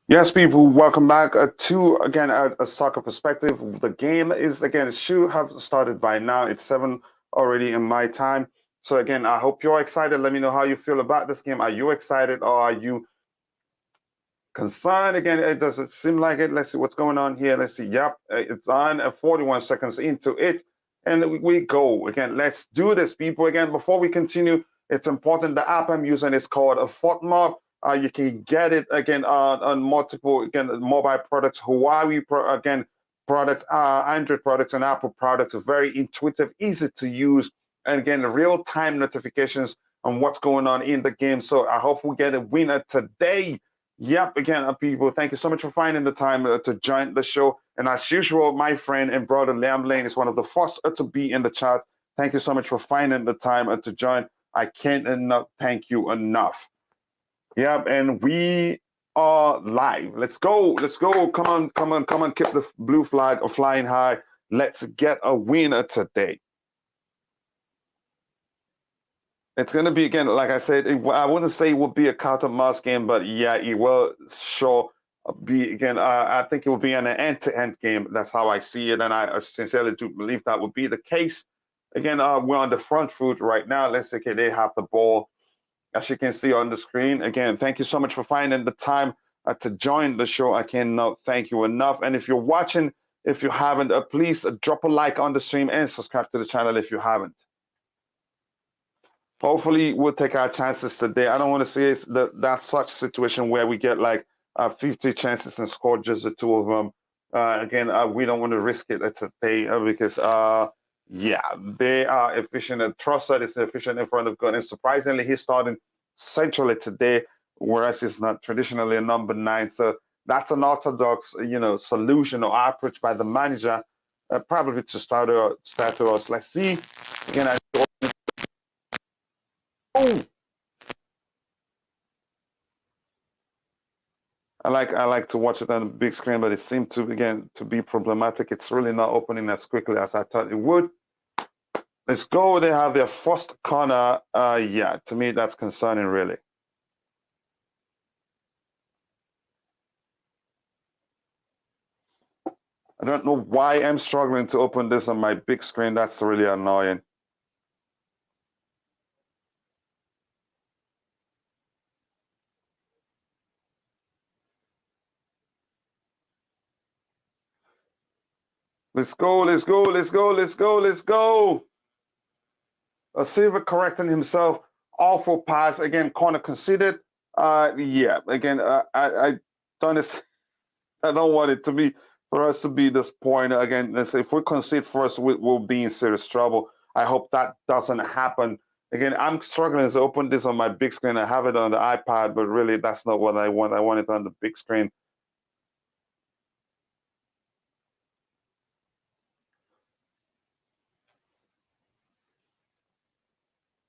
Yes, people, welcome back to again a soccer perspective. The game is again it should have started by now. It's 7 already in my time. So again, I hope you're excited. Let me know how you feel about this game. Are you excited or are you concerned? Again, it doesn't seem like it. Let's see what's going on here. Let's see. Yep, it's on 41 seconds into it, and we go again. Let's do this, people. Again, before we continue, it's important. The app I'm using is called a Fortmob. You can get it again on multiple again mobile products, again products, Android products, and Apple products. Very intuitive, easy to use, and again real time notifications on what's going on in the game. So I hope we get a winner today. Yep, again, people, thank you so much for finding the time to join the show. And as usual, my friend and brother Liam Lane is one of the first to be in the chat. Thank you so much for finding the time to join. I can't enough thank you enough. Yep, and we are live. Let's go. Let's go. Come on, come on, come on. Keep the blue flag flying high. Let's get a winner today. It's going to be, again, like I said, I wouldn't say it would be a cat and mouse game, but yeah, it will sure be, again, I think it will be an end-to-end game. That's how I see it, and I sincerely do believe that would be the case. Again, we're on the front foot right now. Let's say, okay, they have the ball, as you can see on the screen. Again, thank you so much for finding the time to join the show. I cannot thank you enough. And if you're watching, if you haven't, please drop a like on the stream and subscribe to the channel if you haven't. Hopefully, we'll take our chances today. I don't want to see that such situation where we get like 50 chances and score just the two of them. Again, we don't want to risk it today because, yeah, they are efficient. And Trossard is efficient in front of goal. And surprisingly, he's starting centrally today, whereas he's not traditionally a number 9. So that's an orthodox, solution or approach by the manager, probably to start us. Let's see. Again, oh, I like to watch it on the big screen, but it seemed to again to be problematic. It's really not opening as quickly as I thought it would. Let's go. They have their first corner. Yeah, to me that's concerning, really. I don't know why I'm struggling to open this on my big screen. That's really annoying. Let's go. Let's go. Let's go. Let's go. Let's go. Silva correcting himself. Awful pass again. Corner conceded. Yeah. Again, I don't. I don't want it to be for us to be this point again. Let's say if we concede first, we'll be in serious trouble. I hope that doesn't happen. Again, I'm struggling to open this on my big screen. I have it on the iPad, but really that's not what I want. I want it on the big screen.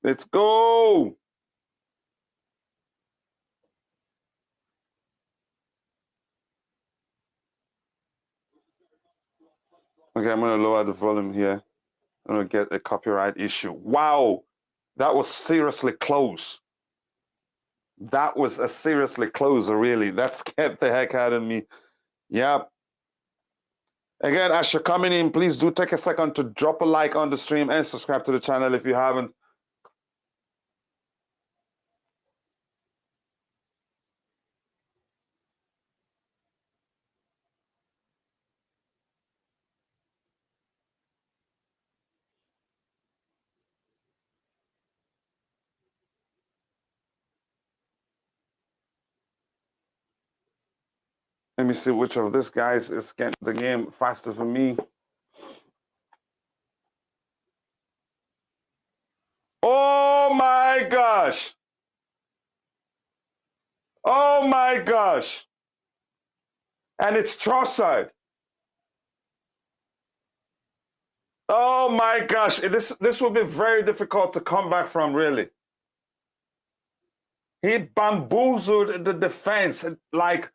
Let's go. Okay, I'm going to lower the volume here. I'm going to get a copyright issue. Wow, that was seriously close. That was a seriously close, really. That scared the heck out of me. Yep. Again, as you're coming in, please do take a second to drop a like on the stream and subscribe to the channel if you haven't. Let me see which of these guys is getting the game faster for me. Oh my gosh. Oh my gosh. And it's Trossard. Oh my gosh. This will be very difficult to come back from, really. He bamboozled the defense. Like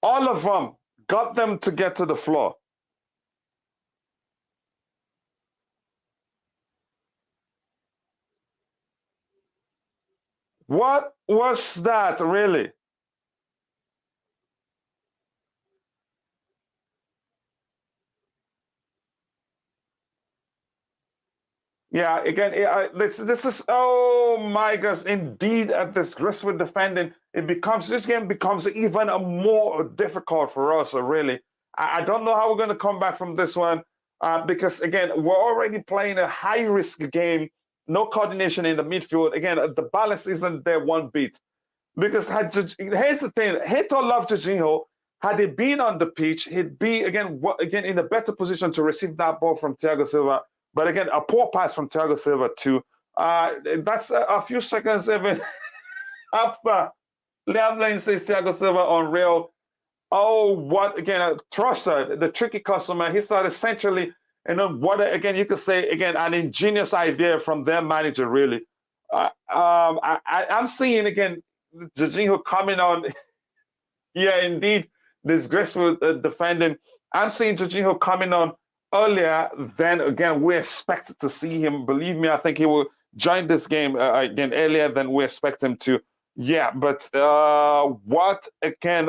all of them got them to get to the floor. What was that, really? Yeah, again, this is, oh my gosh, indeed a disgraceful defending. This game becomes even more difficult for us, really. I don't know how we're going to come back from this one because, again, we're already playing a high risk game, no coordination in the midfield. Again, the balance isn't there one bit. Because here's the thing, hate or love Jorginho, had he been on the pitch, he'd be again in a better position to receive that ball from Thiago Silva. But again, a poor pass from Thiago Silva too. That's a few seconds even after Liam Lane says Thiago Silva on rail. Oh, what again? Trossard, the tricky customer, he started essentially, and then what again? You could say again an ingenious idea from their manager, really. I'm seeing again Jorginho coming on. Yeah, indeed, disgraceful defending. I'm seeing Jorginho coming on earlier than again we expected to see him. Believe me, I think he will join this game again earlier than we expect him to. Yeah, but what again?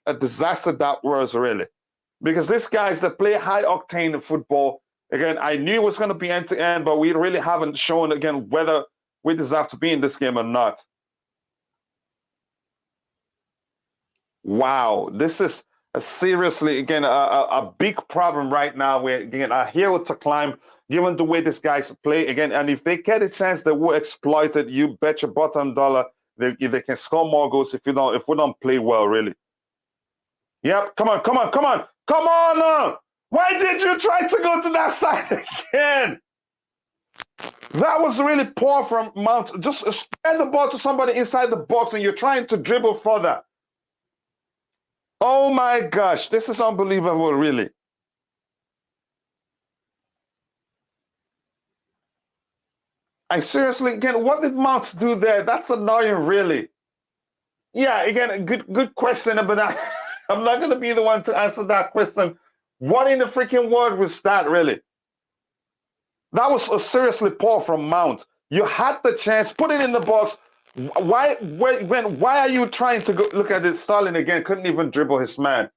A disaster that was really, because these guys that play high octane football. Again, I knew it was going to be end to end, but we really haven't shown again whether we deserve to be in this game or not. Wow, this is seriously again a big problem right now. We're again a hill to climb, given the way these guys play again. And if they get a chance, they will exploit it. You bet your bottom dollar they can score more goals if we don't play well, really. Yep, come on, come on, come on, come on! Why did you try to go to that side again? That was really poor from Mount. Just spread the ball to somebody inside the box, and you're trying to dribble further. Oh my gosh, this is unbelievable, really. I seriously, again, what did Mount do there? That's annoying, really. Yeah, again, a good question, but I'm not going to be the one to answer that question. What in the freaking world was that, really? That was seriously poor from Mount. You had the chance, put it in the box. Why are you trying to go look at it? Sterling again couldn't even dribble his man.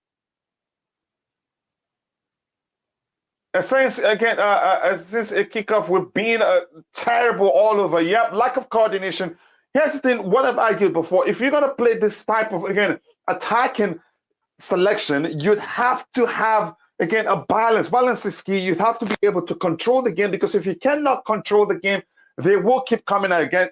Since again, since a kickoff, we're being terrible all over. Yep, lack of coordination. Here's the thing: what I've argued before. If you're gonna play this type of again attacking selection, you'd have to have again a balance. Balance is key. You'd have to be able to control the game, because if you cannot control the game, they will keep coming again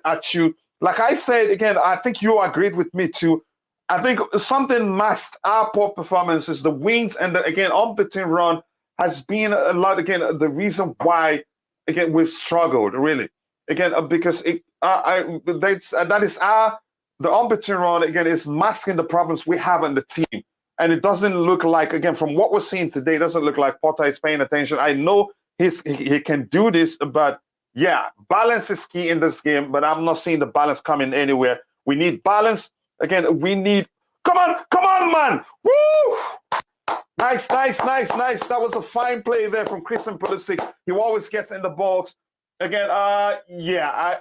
at you. Like I said again, I think you agreed with me too. I think something masked our poor performances. The wins and the again unbeaten run has been a lot again the reason why again we've struggled really again because that is our the unbeaten run again is masking the problems we have in the team. And it doesn't look like, again, from what we're seeing today, it doesn't look like Potter is paying attention. I know he can do this, but yeah, balance is key in this game, but I'm not seeing the balance coming anywhere. We need balance. Again, we need, come on, man. Woo! Nice. That was a fine play there from Christian Pulisic. He always gets in the box. Again,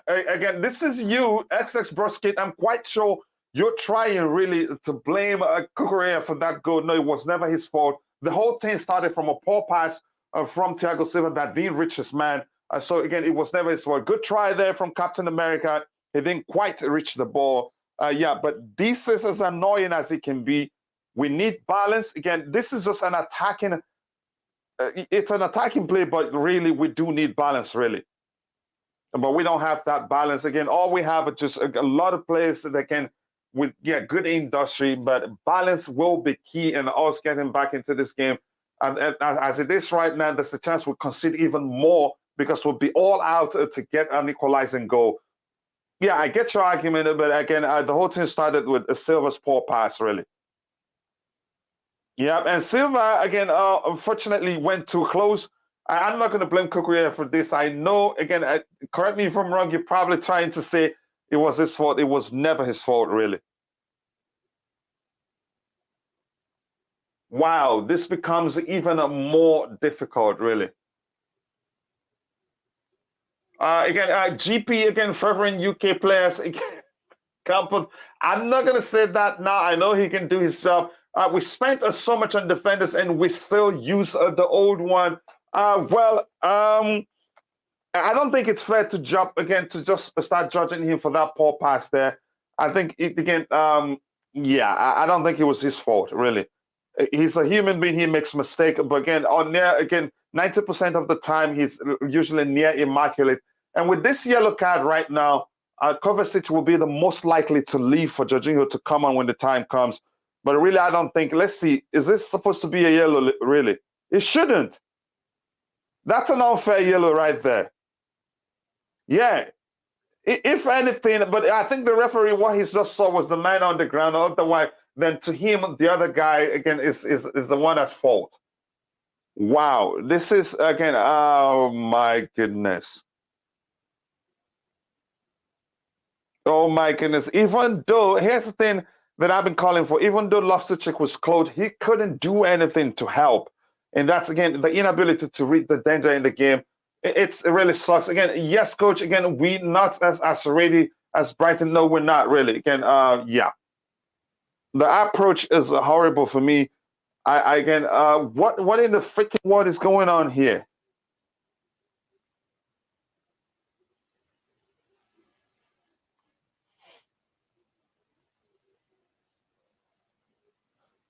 again, this is you, XX Broskit. I'm quite sure you're trying really to blame Cucurella for that goal. No, it was never his fault. The whole thing started from a poor pass from Thiago Silva that didn't reach his man. So again, it was never his fault. Good try there from Captain America. He didn't quite reach the ball. Yeah, but this is as annoying as it can be. We need balance. Again, this is just an attacking. It's an attacking play, but really we do need balance, really. But we don't have that balance. Again, all we have is just a lot of players that can, with good industry, but balance will be key in us getting back into this game. And as it is right now, there's a chance we'll concede even more because we'll be all out to get an equalizing goal. Yeah, I get your argument, but again, the whole thing started with a Silva's poor pass, really. Yeah, and Silva, again, unfortunately went too close. I'm not going to blame Cucurella for this. I know, again, correct me if I'm wrong, you're probably trying to say it was his fault. It was never his fault, really. Wow, this becomes even more difficult, really. Again, GP, again, favoring UK players. I'm not going to say that now. I know he can do his job. We spent so much on defenders, and we still use the old one. I don't think it's fair to jump again to just start judging him for that poor pass there. I think it again. Yeah, I don't think it was his fault really. He's a human being. He makes mistake, but again, on near again, 90% of the time he's usually near immaculate. And with this yellow card right now, Kovacic will be the most likely to leave for Jorginho to come on when the time comes. But really, I don't think. Let's see. Is this supposed to be a yellow? Really, it shouldn't. That's an unfair yellow right there. Yeah, if anything, but I think the referee, what he just saw was the man on the ground. Otherwise, then to him, the other guy again is the one at fault. Wow, this is again. Oh my goodness. Oh my goodness. Even though here's the thing that I've been calling for. Even though Loftus-Cheek was close, he couldn't do anything to help, and that's again the inability to read the danger in the game. It really sucks. Again, yes, coach. Again, we not as ready as Brighton. No, we're not really. Again, yeah, the approach is horrible for me. I again, what in the freaking world is going on here?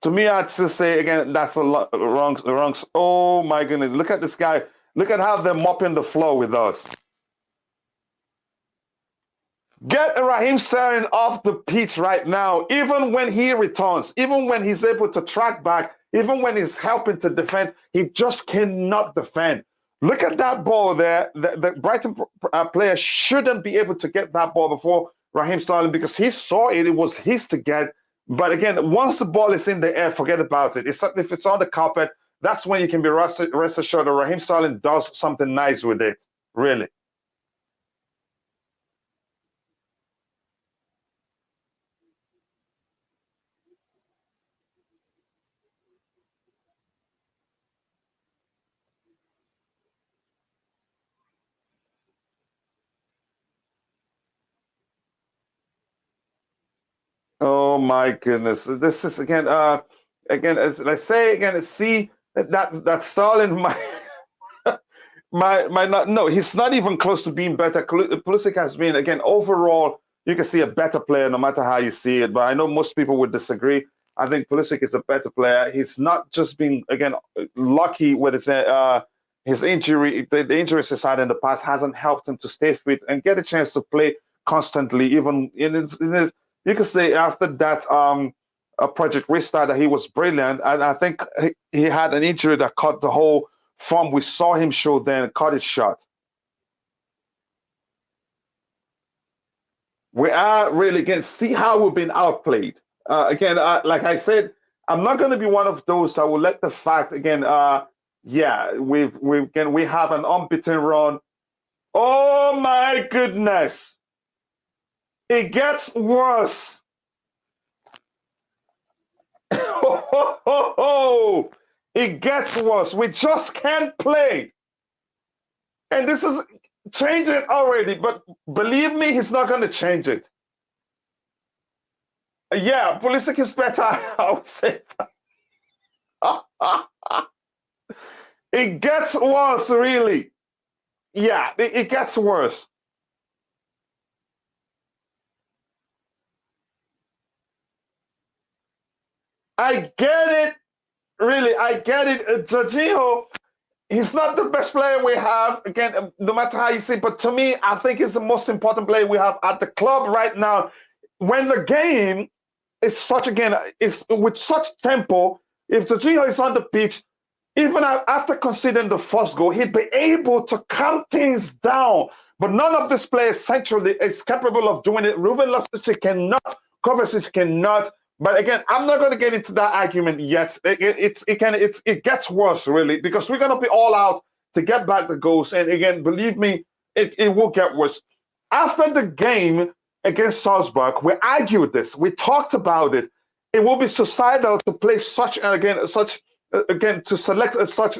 To me, I'd just say again, that's a lot wrong. Wrong. Oh my goodness! Look at this guy. Look at how they're mopping the floor with us. Get Raheem Sterling off the pitch right now. Even when he returns, even when he's able to track back, even when he's helping to defend, he just cannot defend. Look at that ball there. The Brighton player shouldn't be able to get that ball before Raheem Sterling because he saw it. It was his to get. But again, once the ball is in the air, forget about it. If it's on the carpet, that's when you can be rest assured that Raheem Sterling does something nice with it. Really. Oh my goodness. This is again again as I say again, see that Stalin might not no, he's not even close to being better. Pulisic has been again overall, you can see a better player no matter how you see it. But I know most people would disagree. I think Pulisic is a better player. He's not just been again lucky with his injury. The injuries he's had in the past hasn't helped him to stay fit and get a chance to play constantly, even in his you could say after that project restart that he was brilliant. And I think he had an injury that cut the whole form we saw him show then, cut it short. We are really again see how we've been outplayed. Again, like I said, I'm not going to be one of those that will let the fact again. Yeah, we have an unbeaten run. Oh my goodness! It gets worse. It gets worse. We just can't play. And this is changing already, but believe me, he's not going to change it. Yeah, Pulisic is better, I would say. It gets worse, really. Yeah, it gets worse. I get it. Really, I get it. Jorginho, he's not the best player we have. Again, no matter how you see, but to me, I think he's the most important player we have at the club right now. When the game is such again, is with such tempo, if Jorginho is on the pitch, even after conceding the first goal, he'd be able to calm things down. But none of these players centrally is capable of doing it. Ruben Loftus-Cheek cannot, Kovacic cannot. But again, I'm not going to get into that argument yet. It gets worse really because we're going to be all out to get back the goals. And again, believe me, it will get worse. After the game against Salzburg, we argued this. We talked about it. It will be suicidal to play such to select such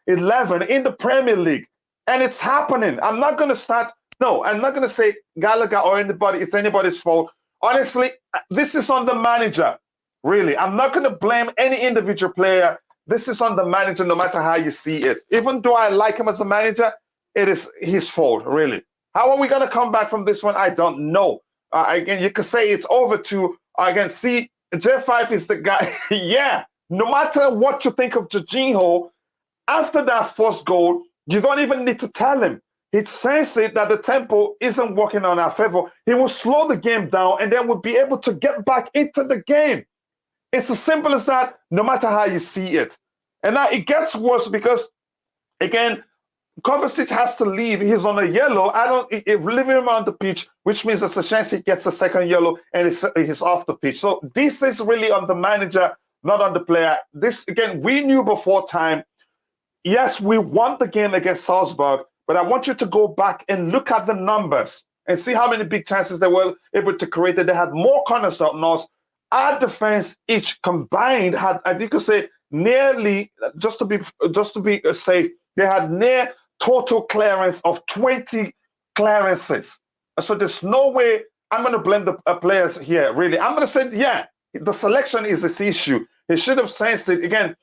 11 in the Premier League, and it's happening. I'm not going to start. No, I'm not going to say Gallagher or anybody. It's anybody's fault. Honestly, this is on the manager. Really, I'm not going to blame any individual player. This is on the manager, no matter how you see it. Even though I like him as a manager, it is his fault, really. How are we going to come back from this one? I don't know. Again, you could say it's over to, again, see, J5 is the guy. Yeah, no matter what you think of Jorginho, after that first goal, you don't even need to tell him. He senses that the tempo isn't working on our favor. He will slow the game down and then we'll be able to get back into the game. It's as simple as that, no matter how you see it. And now it gets worse because, again, Kovacic has to leave. He's on a yellow. Leaving him on the pitch, which means there's a chance he gets a second yellow and he's off the pitch. So this is really on the manager, not on the player. This, again, we knew before time. Yes, we won the game against Salzburg, but I want you to go back and look at the numbers and see how many big chances they were able to create. They had more corners than us. Our defense each combined had, I think you could say, nearly, just to be safe, they had near total clearance of 20 clearances. So there's no way I'm going to blame the players here, really. I'm going to say, yeah, the selection is this issue. He should have sensed it. Again,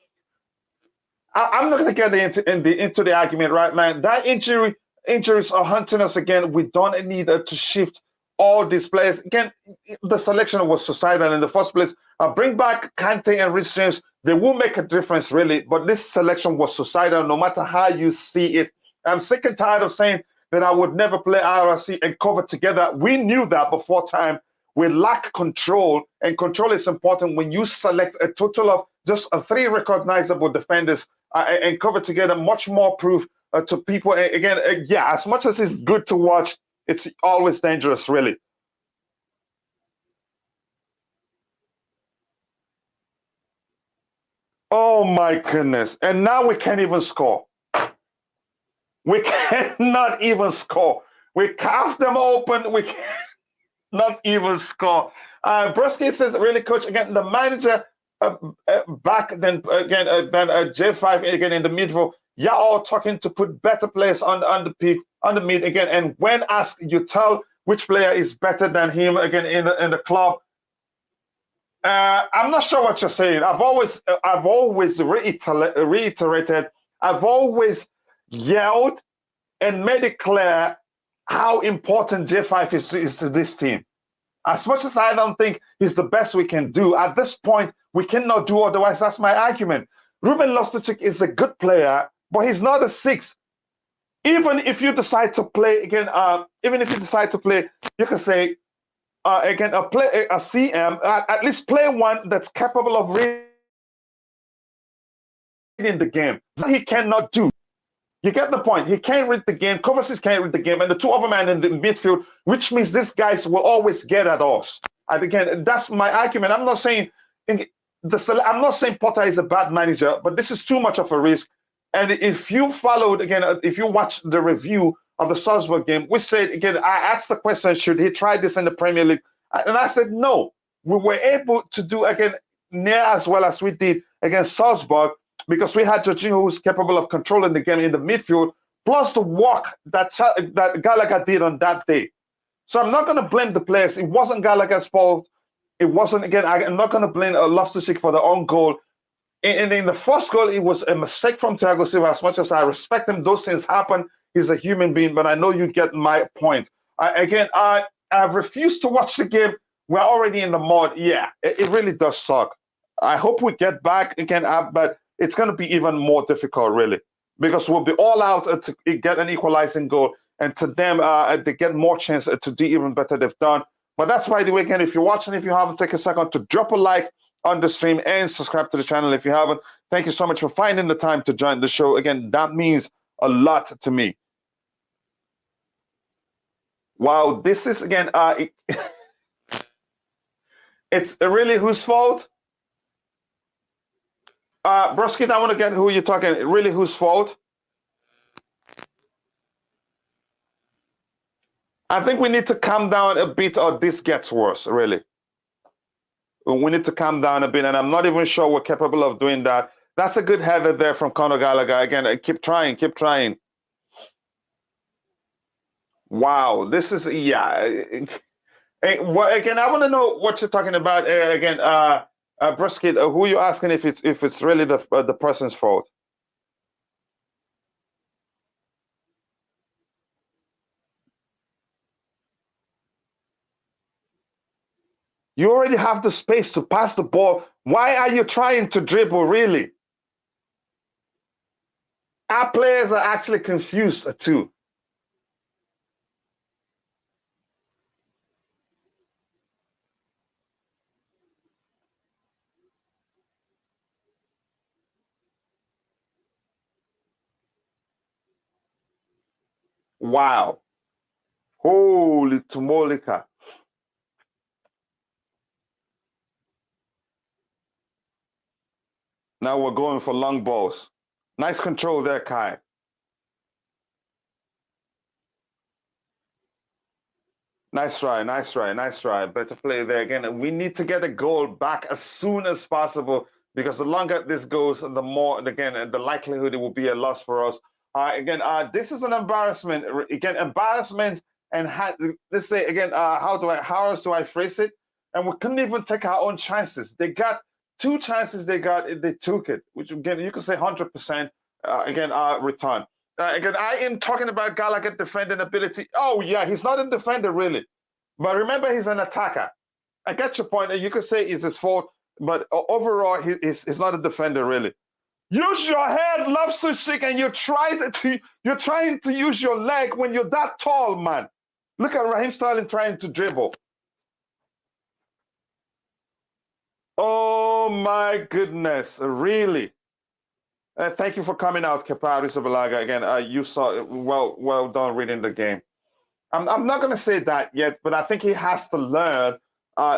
I'm not going to get into the argument, right, man? That injuries are hunting us again. We don't need to shift all these players. Again, the selection was suicidal in the first place. Bring back Kante and Rich James. They will make a difference, really. But this selection was suicidal, no matter how you see it. I'm sick and tired of saying that I would never play RRC and cover together. We knew that before time. We lack control, and control is important when you select a total of just 3 recognizable defenders and cover together. Much more proof to people. And again, yeah, as much as it's good to watch, it's always dangerous, really. Oh my goodness. And now we can't even score. We cannot even score. We carved them open. We cannot even score. Brusky says, really, coach, again, the manager back then, again, J5 again in the midfield. You're all talking to put better players on the mid again. And when asked, you tell which player is better than him again in the club. I'm not sure what you're saying. I've always reiterated. I've always yelled and made it clear how important J5 is to this team. As much as I don't think he's the best we can do, at this point, we cannot do otherwise. That's my argument. Ruben Loftus-Cheek is a good player, but he's not a 6. Even if you decide to play, again, you can say, again, a CM, at least play one that's capable of reading the game. He cannot do. You get the point. He can't read the game. Kovacic can't read the game. And the two other men in the midfield, which means these guys will always get at us. And again, that's my argument. I'm not saying Potter is a bad manager, but this is too much of a risk. And if you followed, again, if you watched the review of the Salzburg game, we said, again, I asked the question, should he try this in the Premier League? And I said, no. We were able to do, again, near as well as we did against Salzburg, because we had Jorginho who's capable of controlling the game in the midfield, plus the work that Gallagher did on that day. So I'm not going to blame the players. It wasn't Gallagher's fault. It wasn't, again, I'm not going to blame Loftus-Cheek for the own goal. And in the first goal, it was a mistake from Thiago Silva. As much as I respect him, those things happen. He's a human being, but I know you get my point. I refuse to watch the game. We're already in the mud. Yeah, it really does suck. I hope we get back again, but it's going to be even more difficult, really, because we'll be all out to get an equalizing goal, and to them, they get more chance to do even better they've done. But that's why the weekend, if you're watching, if you haven't, take a second to drop a like on the stream and subscribe to the channel if you haven't. Thank you so much for finding the time to join the show. Again, that means a lot to me. Wow, this is, again, it's really whose fault? Bruskin, I want to get who you're talking. Really, whose fault? I think we need to calm down a bit, or this gets worse, really. We need to calm down a bit, and I'm not even sure we're capable of doing that. That's a good header there from Conor Gallagher. Again, keep trying, keep trying. Wow, this is, yeah. Well, again, I want to know what you're talking about. Again, Brisket, who you asking if it's really the person's fault? You already have the space to pass the ball. Why are you trying to dribble, really? Our players are actually confused too. Wow. Holy Tumolika. Now we're going for long balls. Nice control there, Kai. Nice try, nice try, nice try. Better play there again. We need to get a goal back as soon as possible because the longer this goes, the more, again, the likelihood it will be a loss for us. Again, this is an embarrassment. Again, embarrassment, and let's say again, how else do I phrase it? And we couldn't even take our own chances. They got two chances. They took it, which again you could say 100%. Again, return. Again, I am talking about Gallagher defending ability. Oh, yeah, he's not a defender, really. But remember, he's an attacker. I get your point. You could say it's his fault, but overall, he's not a defender, really. Use your head, love Sushik, and you're trying to use your leg when you're that tall, man. Look at Raheem Sterling trying to dribble. Oh, my goodness, really? Thank you for coming out, Kapari Sabalaga. Again, you saw well done reading the game. I'm not going to say that yet, but I think he has to learn.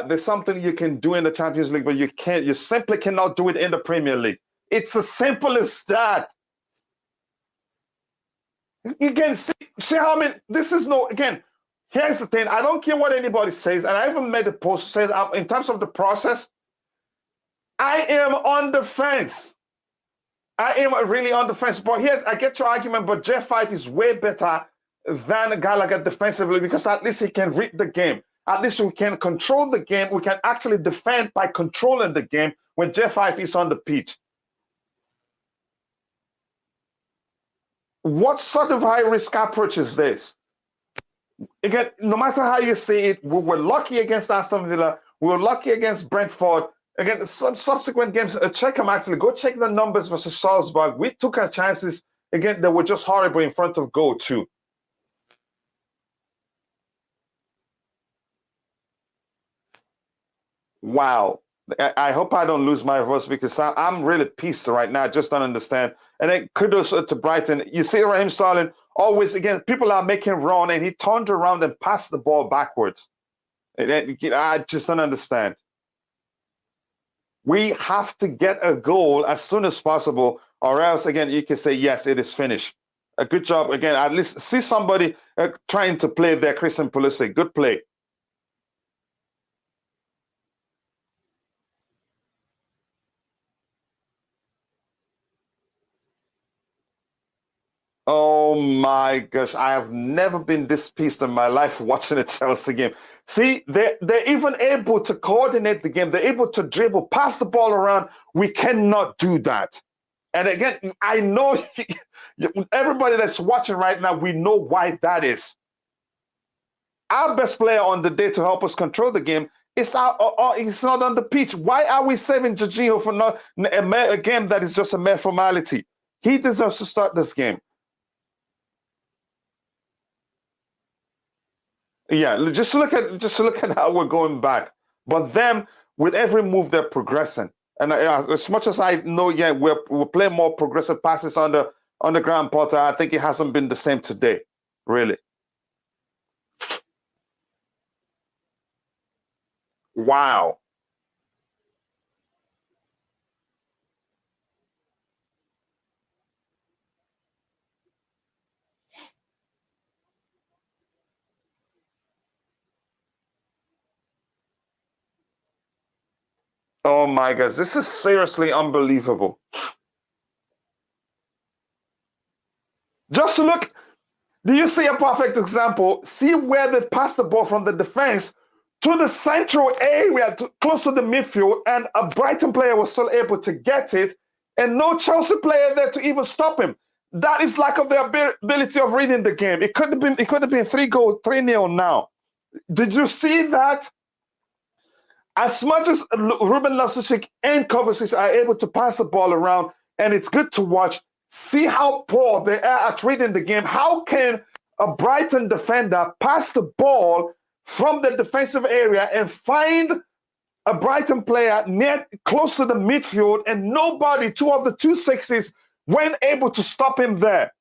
There's something you can do in the Champions League, but you simply cannot do it in the Premier League. It's as simple as that. You can see how many. This is no. Again, here's the thing. I don't care what anybody says, and I even made a post says in terms of the process. I am on the fence. I am really on the fence. But here, I get your argument, but Jeff Fife is way better than Gallagher defensively because at least he can read the game. At least we can control the game. We can actually defend by controlling the game when Jeff Fife is on the pitch. What sort of high-risk approach is this? Again, no matter how you see it, we were lucky against Aston Villa. We were lucky against Brentford. Again, some subsequent games, check them actually. Go check the numbers versus Salzburg. We took our chances. Again, they were just horrible in front of goal too. Wow. I hope I don't lose my voice because I'm really pissed right now. I just don't understand. And then kudos to Brighton. You see Raheem Sterling always, again, people are making run and he turned around and passed the ball backwards. I just don't understand. We have to get a goal as soon as possible, or else, again, you can say, yes, it is finished. A good job. Again, at least see somebody trying to play there, Christian Pulisic. Good play. Oh my gosh, I have never been this pissed in my life watching a Chelsea game. See, they're even able to coordinate the game. They're able to dribble, pass the ball around. We cannot do that. And again, I know everybody that's watching right now, we know why that is. Our best player on the day to help us control the game is he's not on the pitch. Why are we saving Jorginho for not a game that is just a mere formality? He deserves to start this game. Yeah, just look at how we're going back. But them, with every move, they're progressing. And as much as I know, yeah, we're playing more progressive passes on the ground, Potter. I think it hasn't been the same today, really. Wow. Oh my gosh, this is seriously unbelievable. Just look. Do you see a perfect example? See where they passed the ball from the defense to the central area, close to the midfield, and a Brighton player was still able to get it, and no Chelsea player there to even stop him. That is lack of the ability of reading the game. It could have been 3-0 now. Did you see that? As much as Ruben Loftus-Cheek and Kovacic are able to pass the ball around, and it's good to watch, see how poor they are at reading the game. How can a Brighton defender pass the ball from the defensive area and find a Brighton player near close to the midfield, and nobody, two of the 2 6s, weren't able to stop him there?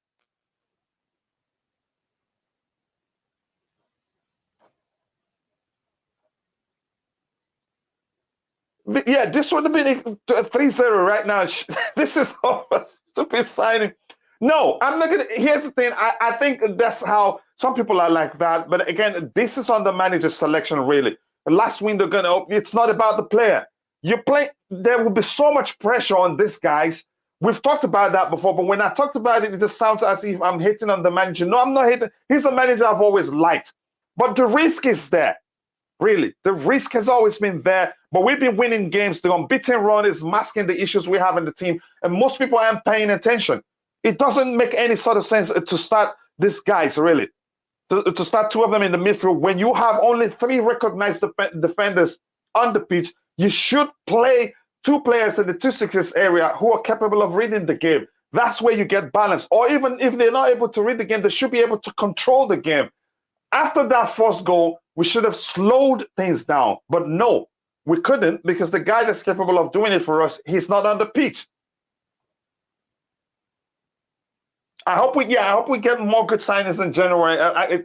Yeah, this would have been a 3-0 right now. This is a stupid signing. No, I'm not gonna. Here's the thing. I think that's how some people are like that. But again, this is on the manager's selection, really. The last window it's not about the player. You play, there will be so much pressure on these guys. We've talked about that before, but when I talked about it, it just sounds as if I'm hating on the manager. No, I'm not hating. He's the manager I've always liked. But the risk is there. Really, the risk has always been there, but we've been winning games. The unbeaten run is masking the issues we have in the team, and most people aren't paying attention. It doesn't make any sort of sense to start these guys, really, to start 2 of them in the midfield when you have only 3 recognized defenders on the pitch. You should play 2 players in the 2-6s area who are capable of reading the game. That's where you get balance. Or even if they're not able to read the game, they should be able to control the game. After that first goal, we should have slowed things down. But no, we couldn't, because the guy that's capable of doing it for us, he's not on the pitch. I hope we get more good signings in January,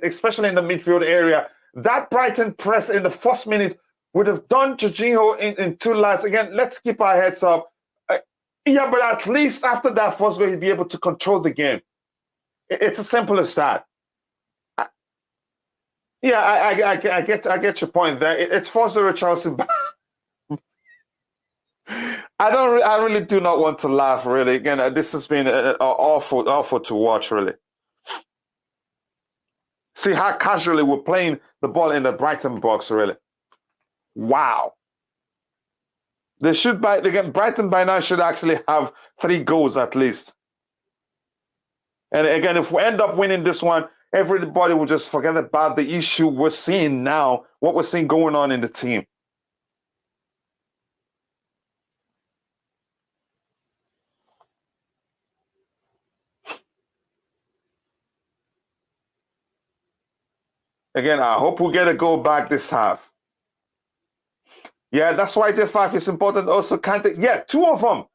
especially in the midfield area. That Brighton press in the first minute would have done Jorginho in 2 lads. Again, let's keep our heads up. Yeah, but at least after that first goal, he'd be able to control the game. It's as simple as that. Yeah, I get your point there. It's 4-0 Chelsea. I really do not want to laugh. Really, again, this has been awful to watch. Really, see how casually we're playing the ball in the Brighton box. Really, wow. They should Brighton by now should actually have 3 goals at least. And again, if we end up winning this one, everybody will just forget about the issue we're seeing now, what we're seeing going on in the team. Again, I hope we get a goal back this half. Yeah, that's why J5 is important. Also, Kante, yeah, 2 of them.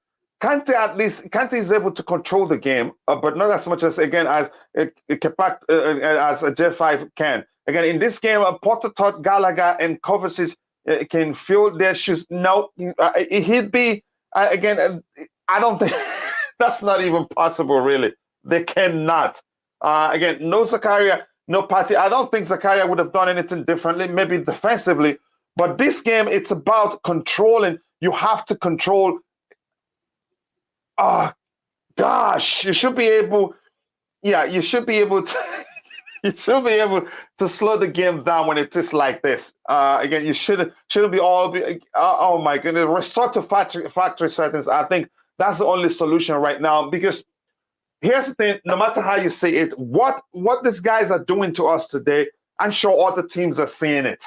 Kante is able to control the game, but not as much as as a J5 can. Again, in this game, Potter thought Gallagher and Kovacic can fill their shoes. No, he'd be again. I don't think that's not even possible. Really, they cannot. Again, no Zakaria, no Partey. I don't think Zakaria would have done anything differently. Maybe defensively, but this game, it's about controlling. You have to control. Gosh, you should be able. Yeah, you should be able to. You should be able to slow the game down when it is like this. Again, you shouldn't be all. Oh my goodness, restore to factory settings. I think that's the only solution right now, because here's the thing: no matter how you see it, what these guys are doing to us today, I'm sure other teams are seeing it.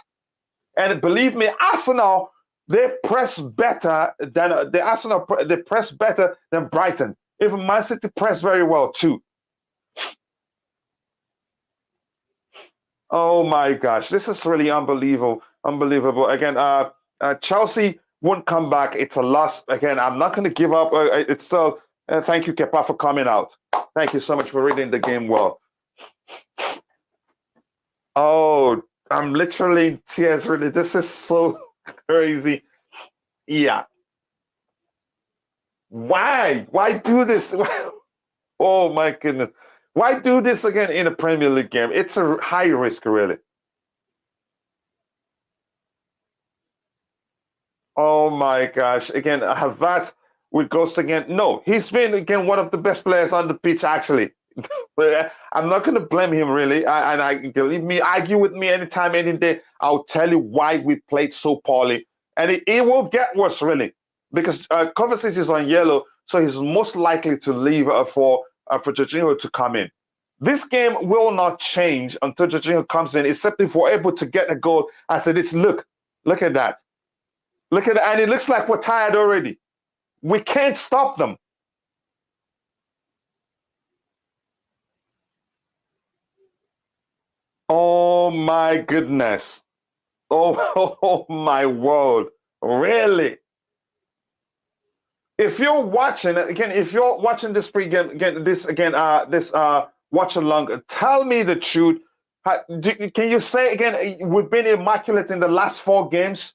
And believe me, Arsenal, they press better than they press better than Brighton. Even Man City press very well too. Oh my gosh, this is really unbelievable. Again, Chelsea won't come back. It's a loss. Again, I'm not going to give up. It's so. Thank you, Kepa, for coming out. Thank you so much for reading the game well. Oh, I'm literally in tears. Really, this is so crazy. Yeah. Why? Why do this? Oh my goodness. Why do this again in a Premier League game? It's a high risk, really. Oh my gosh. Again, Havertz with Ghost again. No, he's been, again, one of the best players on the pitch, actually. I'm not going to blame him, really. And I believe me, argue with me anytime, any day. I'll tell you why we played so poorly. And it will get worse, really, because Kovacic is on yellow, so he's most likely to leave for Jorginho to come in. This game will not change until Jorginho comes in, except if we're able to get a goal. I said, look at that. Look at that, and it looks like we're tired already. We can't stop them. Oh my goodness. Oh, oh my world. Really? If you're watching again, if you're watching this pregame again, this watch along, tell me the truth. Can you say again? We've been immaculate in the last 4 games.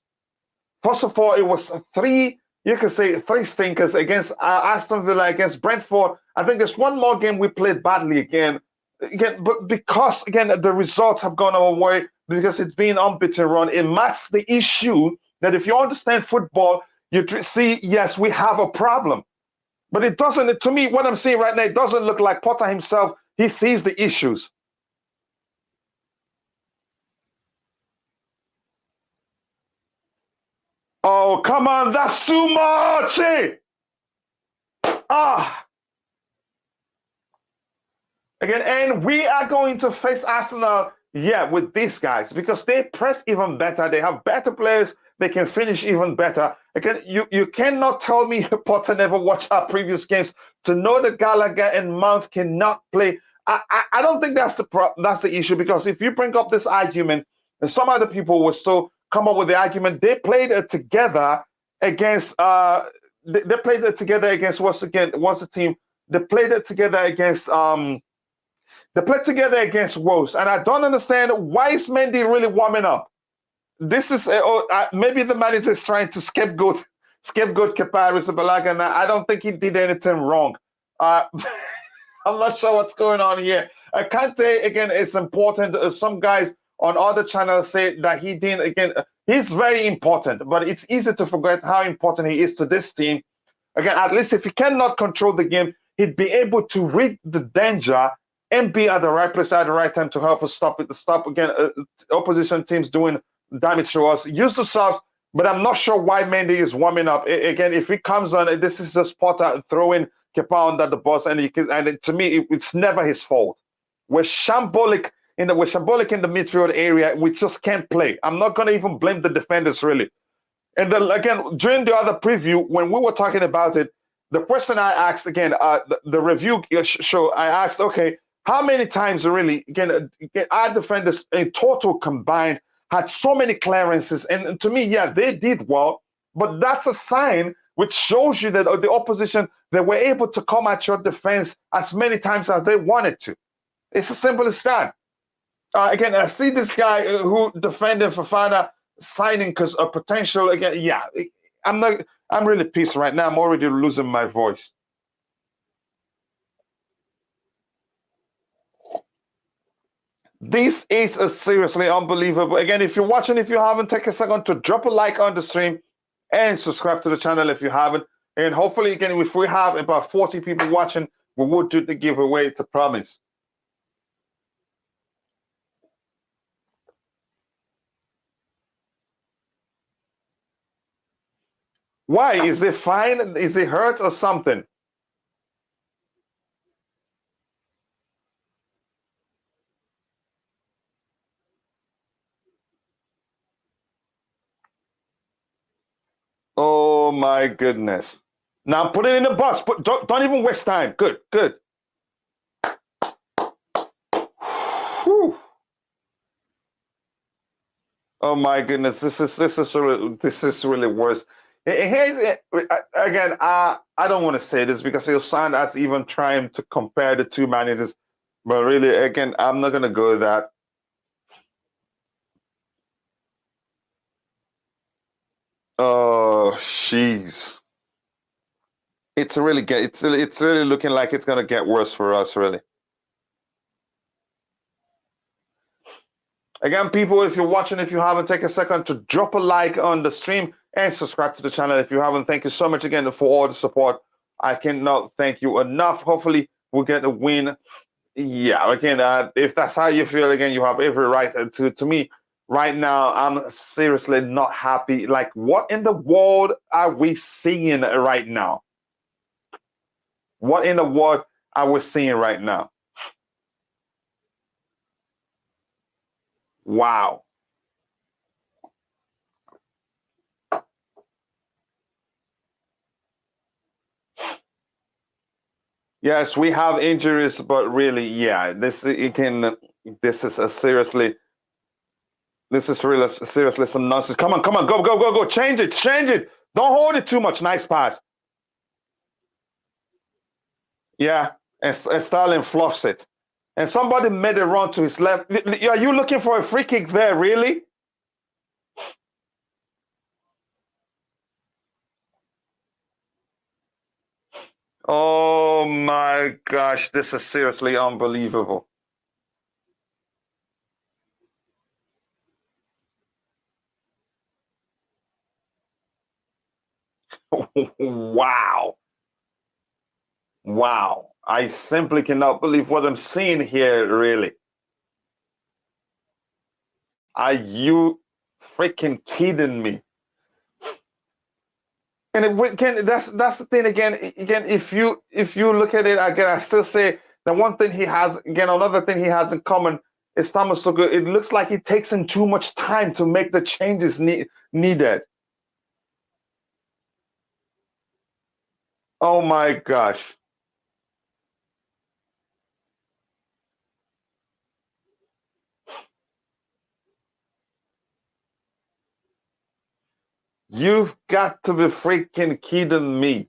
First of all, it was three. You can say three stinkers against Aston Villa, against Brentford. I think there's one more game we played badly again, but because again the results have gone our way because it's been unbeaten run. It masks the issue that if you understand football, you see yes we have a problem, but it doesn't. To me, what I'm seeing right now, it doesn't look like Potter himself. He sees the issues. Oh come on, that's too much. Ah. Again, and we are going to face Arsenal, yeah, with these guys because they press even better. They have better players. They can finish even better. Again, you cannot tell me Potter never watched our previous games to know that Gallagher and Mount cannot play. I don't think that's the issue because if you bring up this argument, and some other people will still come up with the argument they played it together against they played it together against what's the team they played it together against they played together against Wolves, and I don't understand why is Mendy really warming up. This is maybe the manager is trying to scapegoat Kepa Arrizabalaga, and I don't think he did anything wrong. Uh, I'm not sure what's going on here. Kante again is important. Some guys on other channels say that he didn't. Again, he's very important, but it's easy to forget how important he is to this team. Again, at least if he cannot control the game, he'd be able to read the danger and be at the right place at the right time to help us stop again opposition teams doing damage to us. Use the subs, but I'm not sure why Mendy is warming up. Again, if he comes on, this is the Potter throwing Kepa under the bus, and to me, it's never his fault. We're shambolic in the midfield area. We just can't play. I'm not going to even blame the defenders really. And then again, during the other preview, when we were talking about it, the question I asked again, the review show, I asked, okay, how many times really again our defenders in total combined had so many clearances? And to me, yeah, they did well, but that's a sign which shows you that the opposition they were able to come at your defense as many times as they wanted to. It's as simple as that. Again, I see this guy who defended Fofana signing because of potential. Again, yeah, I'm really pissed right now. I'm already losing my voice. This is a seriously unbelievable. Again, if you're watching, if you haven't, take a second to drop a like on the stream and subscribe to the channel if you haven't. And hopefully, again, if we have about 40 people watching, we will do the giveaway. It's a promise. Why? Is it fine? Is it hurt or something? Oh my goodness. Now put it in the bus. Don't even waste time. Good, good. Whew. Oh my goodness. This is really worse. Here's again. I don't want to say this because it'll sound as even trying to compare the two managers, but really, again, I'm not gonna go that. Oh, jeez. It's really looking like it's gonna get worse for us, really. Again, people, if you're watching, if you haven't, take a second to drop a like on the stream and subscribe to the channel if you haven't. Thank you so much again for all the support. I cannot thank you enough. Hopefully, we'll get a win. Yeah, again, if that's how you feel, again, you have every right to me. Right now, I'm seriously not happy. Like, what in the world are we seeing right now? What in the world are we seeing right now? Wow. Yes, we have injuries, but really, yeah, this it can. This is a seriously. This is really seriously some nonsense. Come on, go, go, go, go! Change it, change it! Don't hold it too much. Nice pass. Yeah, and Sterling fluffs it, and somebody made a run to his left. Are you looking for a free kick there? Really? Oh my gosh, this is seriously unbelievable. Wow. Wow. I simply cannot believe what I'm seeing here, really. Are you freaking kidding me? And that's the thing again, if you look at it again, I still say the one thing he has again, another thing he has in common is Thomas Tuchel. It looks like it takes him too much time to make the changes needed. Oh my gosh. You've got to be freaking kidding me.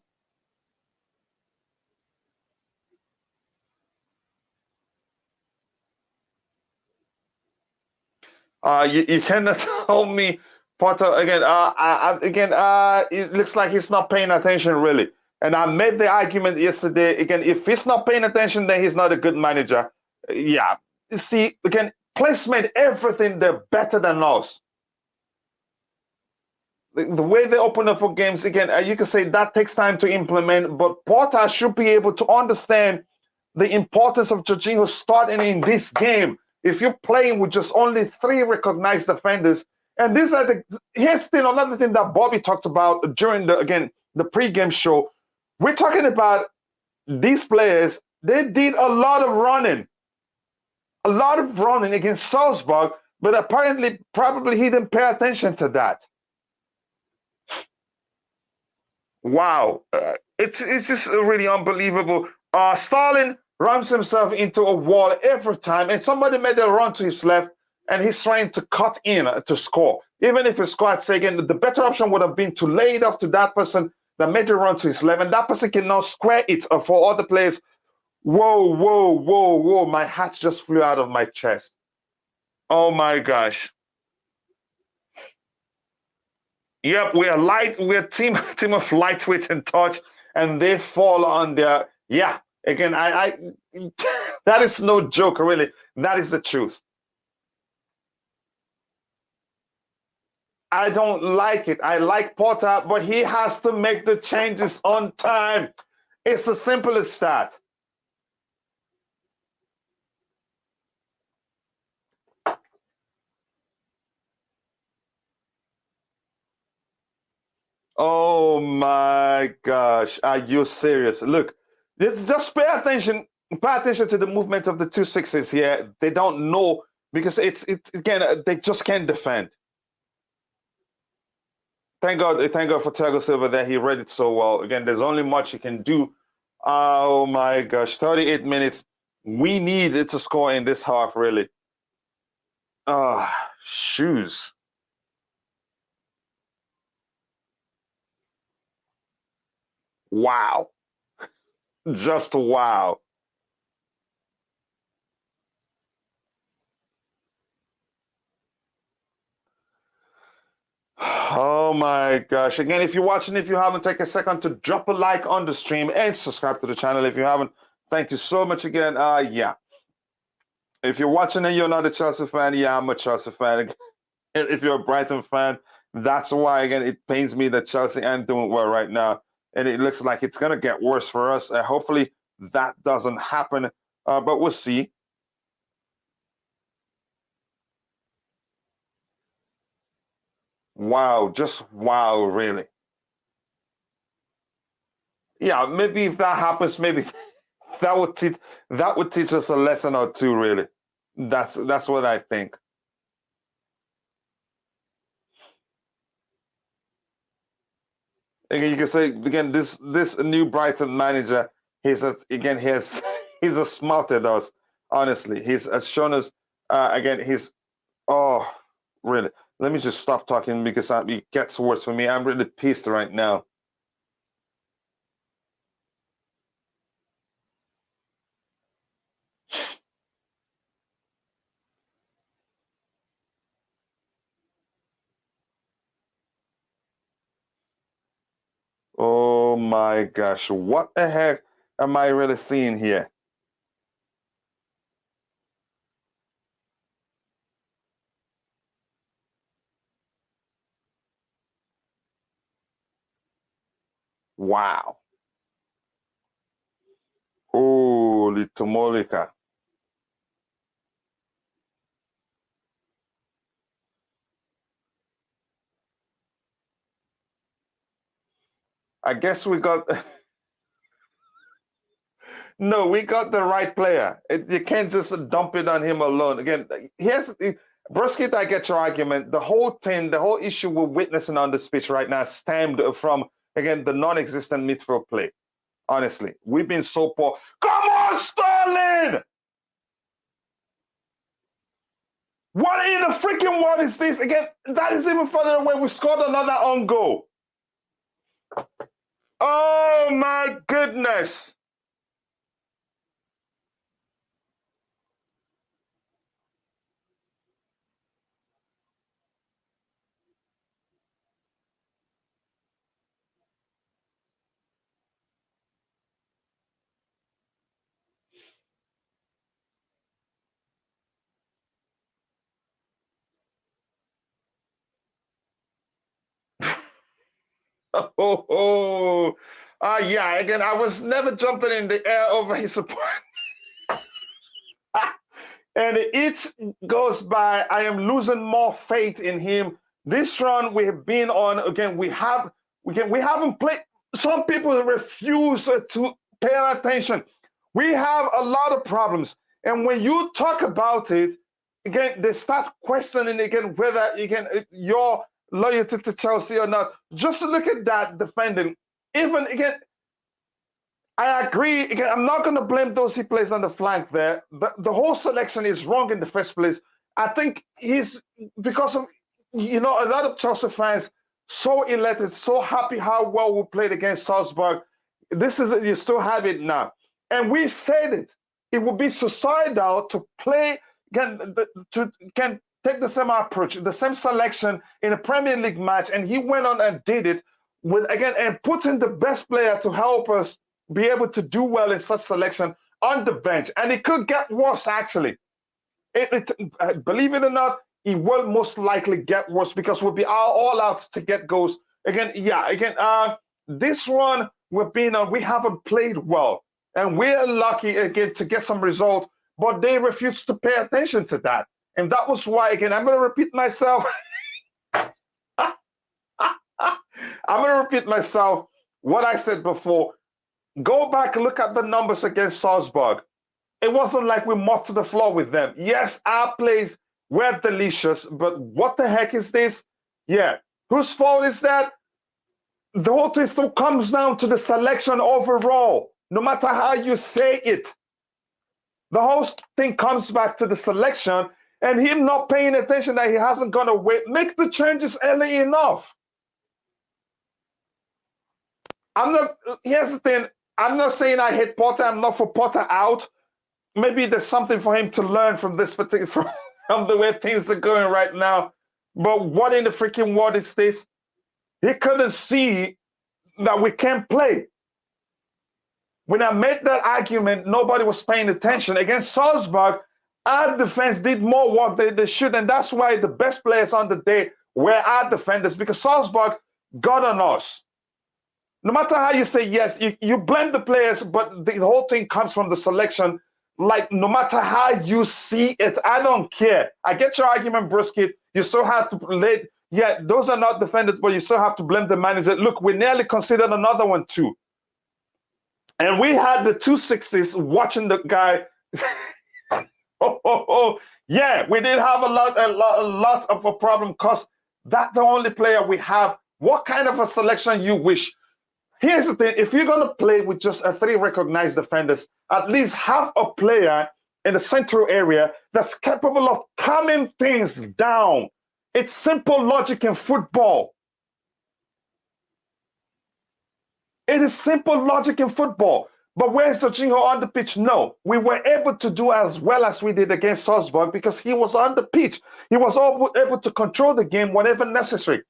You cannot tell me Potter again. Again, it looks like he's not paying attention really. And I made the argument yesterday. Again, if he's not paying attention, then he's not a good manager. Yeah. See, again, placement, everything, they're better than us. The way they open up for games, again, you can say that takes time to implement, but Potter should be able to understand the importance of Jorginho starting in this game. If you're playing with just only three recognized defenders, and these are here's still another thing that Bobby talked about during the pregame show. We're talking about these players, they did a lot of running against Salzburg, but apparently probably he didn't pay attention to that. Wow, it's just really unbelievable. Stalin rams himself into a wall every time, and somebody made a run to his left, and he's trying to cut in to score. Even if he scored second, the better option would have been to lay it off to that person that made the run to his left, and that person can now square it for other players. Whoa, whoa, whoa, whoa! My hat just flew out of my chest. Oh my gosh. Yep, we are light. We're team of lightweight and touch, and they fall on their yeah. Again, I that is no joke, really. That is the truth. I don't like it. I like Potter, but he has to make the changes on time. It's as simple as that. Oh my gosh, are you serious? Look, just pay attention. Pay attention to the movement of the two sixes here. They don't know because it's again they just can't defend. Thank God for Thiago Silva there. He read it so well. Again, there's only much he can do. Oh my gosh, 38 minutes. We needed to score in this half, really. Ah, shoes. Wow. Just wow. Oh my gosh. Again, if you're watching, if you haven't, take a second to drop a like on the stream and subscribe to the channel if you haven't. Thank you so much again. Yeah. If you're watching and you're not a Chelsea fan, yeah, I'm a Chelsea fan. If you're a Brighton fan, that's why again it pains me that Chelsea aren't doing well right now, and it looks like it's gonna get worse for us. Hopefully that doesn't happen, but we'll see. Wow, just wow, really. Yeah, maybe if that happens, maybe that would teach us a lesson or two. Really, that's what I think. Again, you can say again this new Brighton manager. again, he's smarted us. Honestly, he's shown us again. Oh, really. Let me just stop talking because it gets worse for me. I'm really pissed right now. Oh my gosh, what the heck am I really seeing here? Wow. Holy Tomolika. I guess we got no, we got the right player. You can't just dump it on him alone. Again, here's Brisket, I get your argument. The whole thing, the whole issue we're witnessing on this pitch right now stemmed from, again, the non-existent midfield play. Honestly, we've been so poor. Come on, Sterling! What in the freaking world is this? Again, that is even further away. We scored another own goal. Oh my goodness. Oh, yeah. Again, I was never jumping in the air over his support. And each goes by, I am losing more faith in him. This run we have been on, again, we haven't played. Some people refuse to pay attention. We have a lot of problems. And when you talk about it, again, they start questioning again whether again your loyalty to Chelsea or not. Just look at that defending. Even again, I agree. Again, I'm not going to blame those he plays on the flank there. The whole selection is wrong in the first place. I think he's because of a lot of Chelsea fans so elated, so happy how well we played against Salzburg. This is you still have it now, and we said it. It would be suicidal to play can take the same approach, the same selection in a Premier League match, and he went on and did it with again and put in the best player to help us be able to do well in such selection on the bench. And it could get worse, actually. Believe it or not, it will most likely get worse because we'll be all out to get goals. Again, this run we've been on, we haven't played well. And we're lucky, again, to get some result, but they refuse to pay attention to that. And that was why, again, I'm going to repeat myself. I'm going to repeat myself what I said before. Go back and look at the numbers against Salzburg. It wasn't like we mopped the floor with them. Yes, our plays were delicious, but what the heck is this? Yeah, whose fault is that? The whole thing still comes down to the selection overall, no matter how you say it. The whole thing comes back to the selection and him not paying attention that he hasn't gone away. Make the changes early enough. Here's the thing. I'm not saying I hate Potter. I'm not for Potter out. Maybe there's something for him to learn from this particular from the way things are going right now. But what in the freaking world is this? He couldn't see that we can't play. When I made that argument, nobody was paying attention. Against Salzburg, our defense did more work than they should, and that's why the best players on the day were our defenders, because Salzburg got on us. No matter how you say yes, you blame the players, but the whole thing comes from the selection. Like, no matter how you see it, I don't care. I get your argument, Brisket. You still have to play. Yeah, those are not defended, but you still have to blame the manager. Look, we nearly considered another one too. And we had the 260s watching the guy. Yeah, we did have a lot of a problem because that's the only player we have. What kind of a selection you wish? Here's the thing: if you're gonna play with just three recognized defenders, at least have a player in the central area that's capable of calming things down. It's simple logic in football. It is simple logic in football. But where's Jorginho on the pitch? No. We were able to do as well as we did against Salzburg because he was on the pitch. He was able to control the game whenever necessary.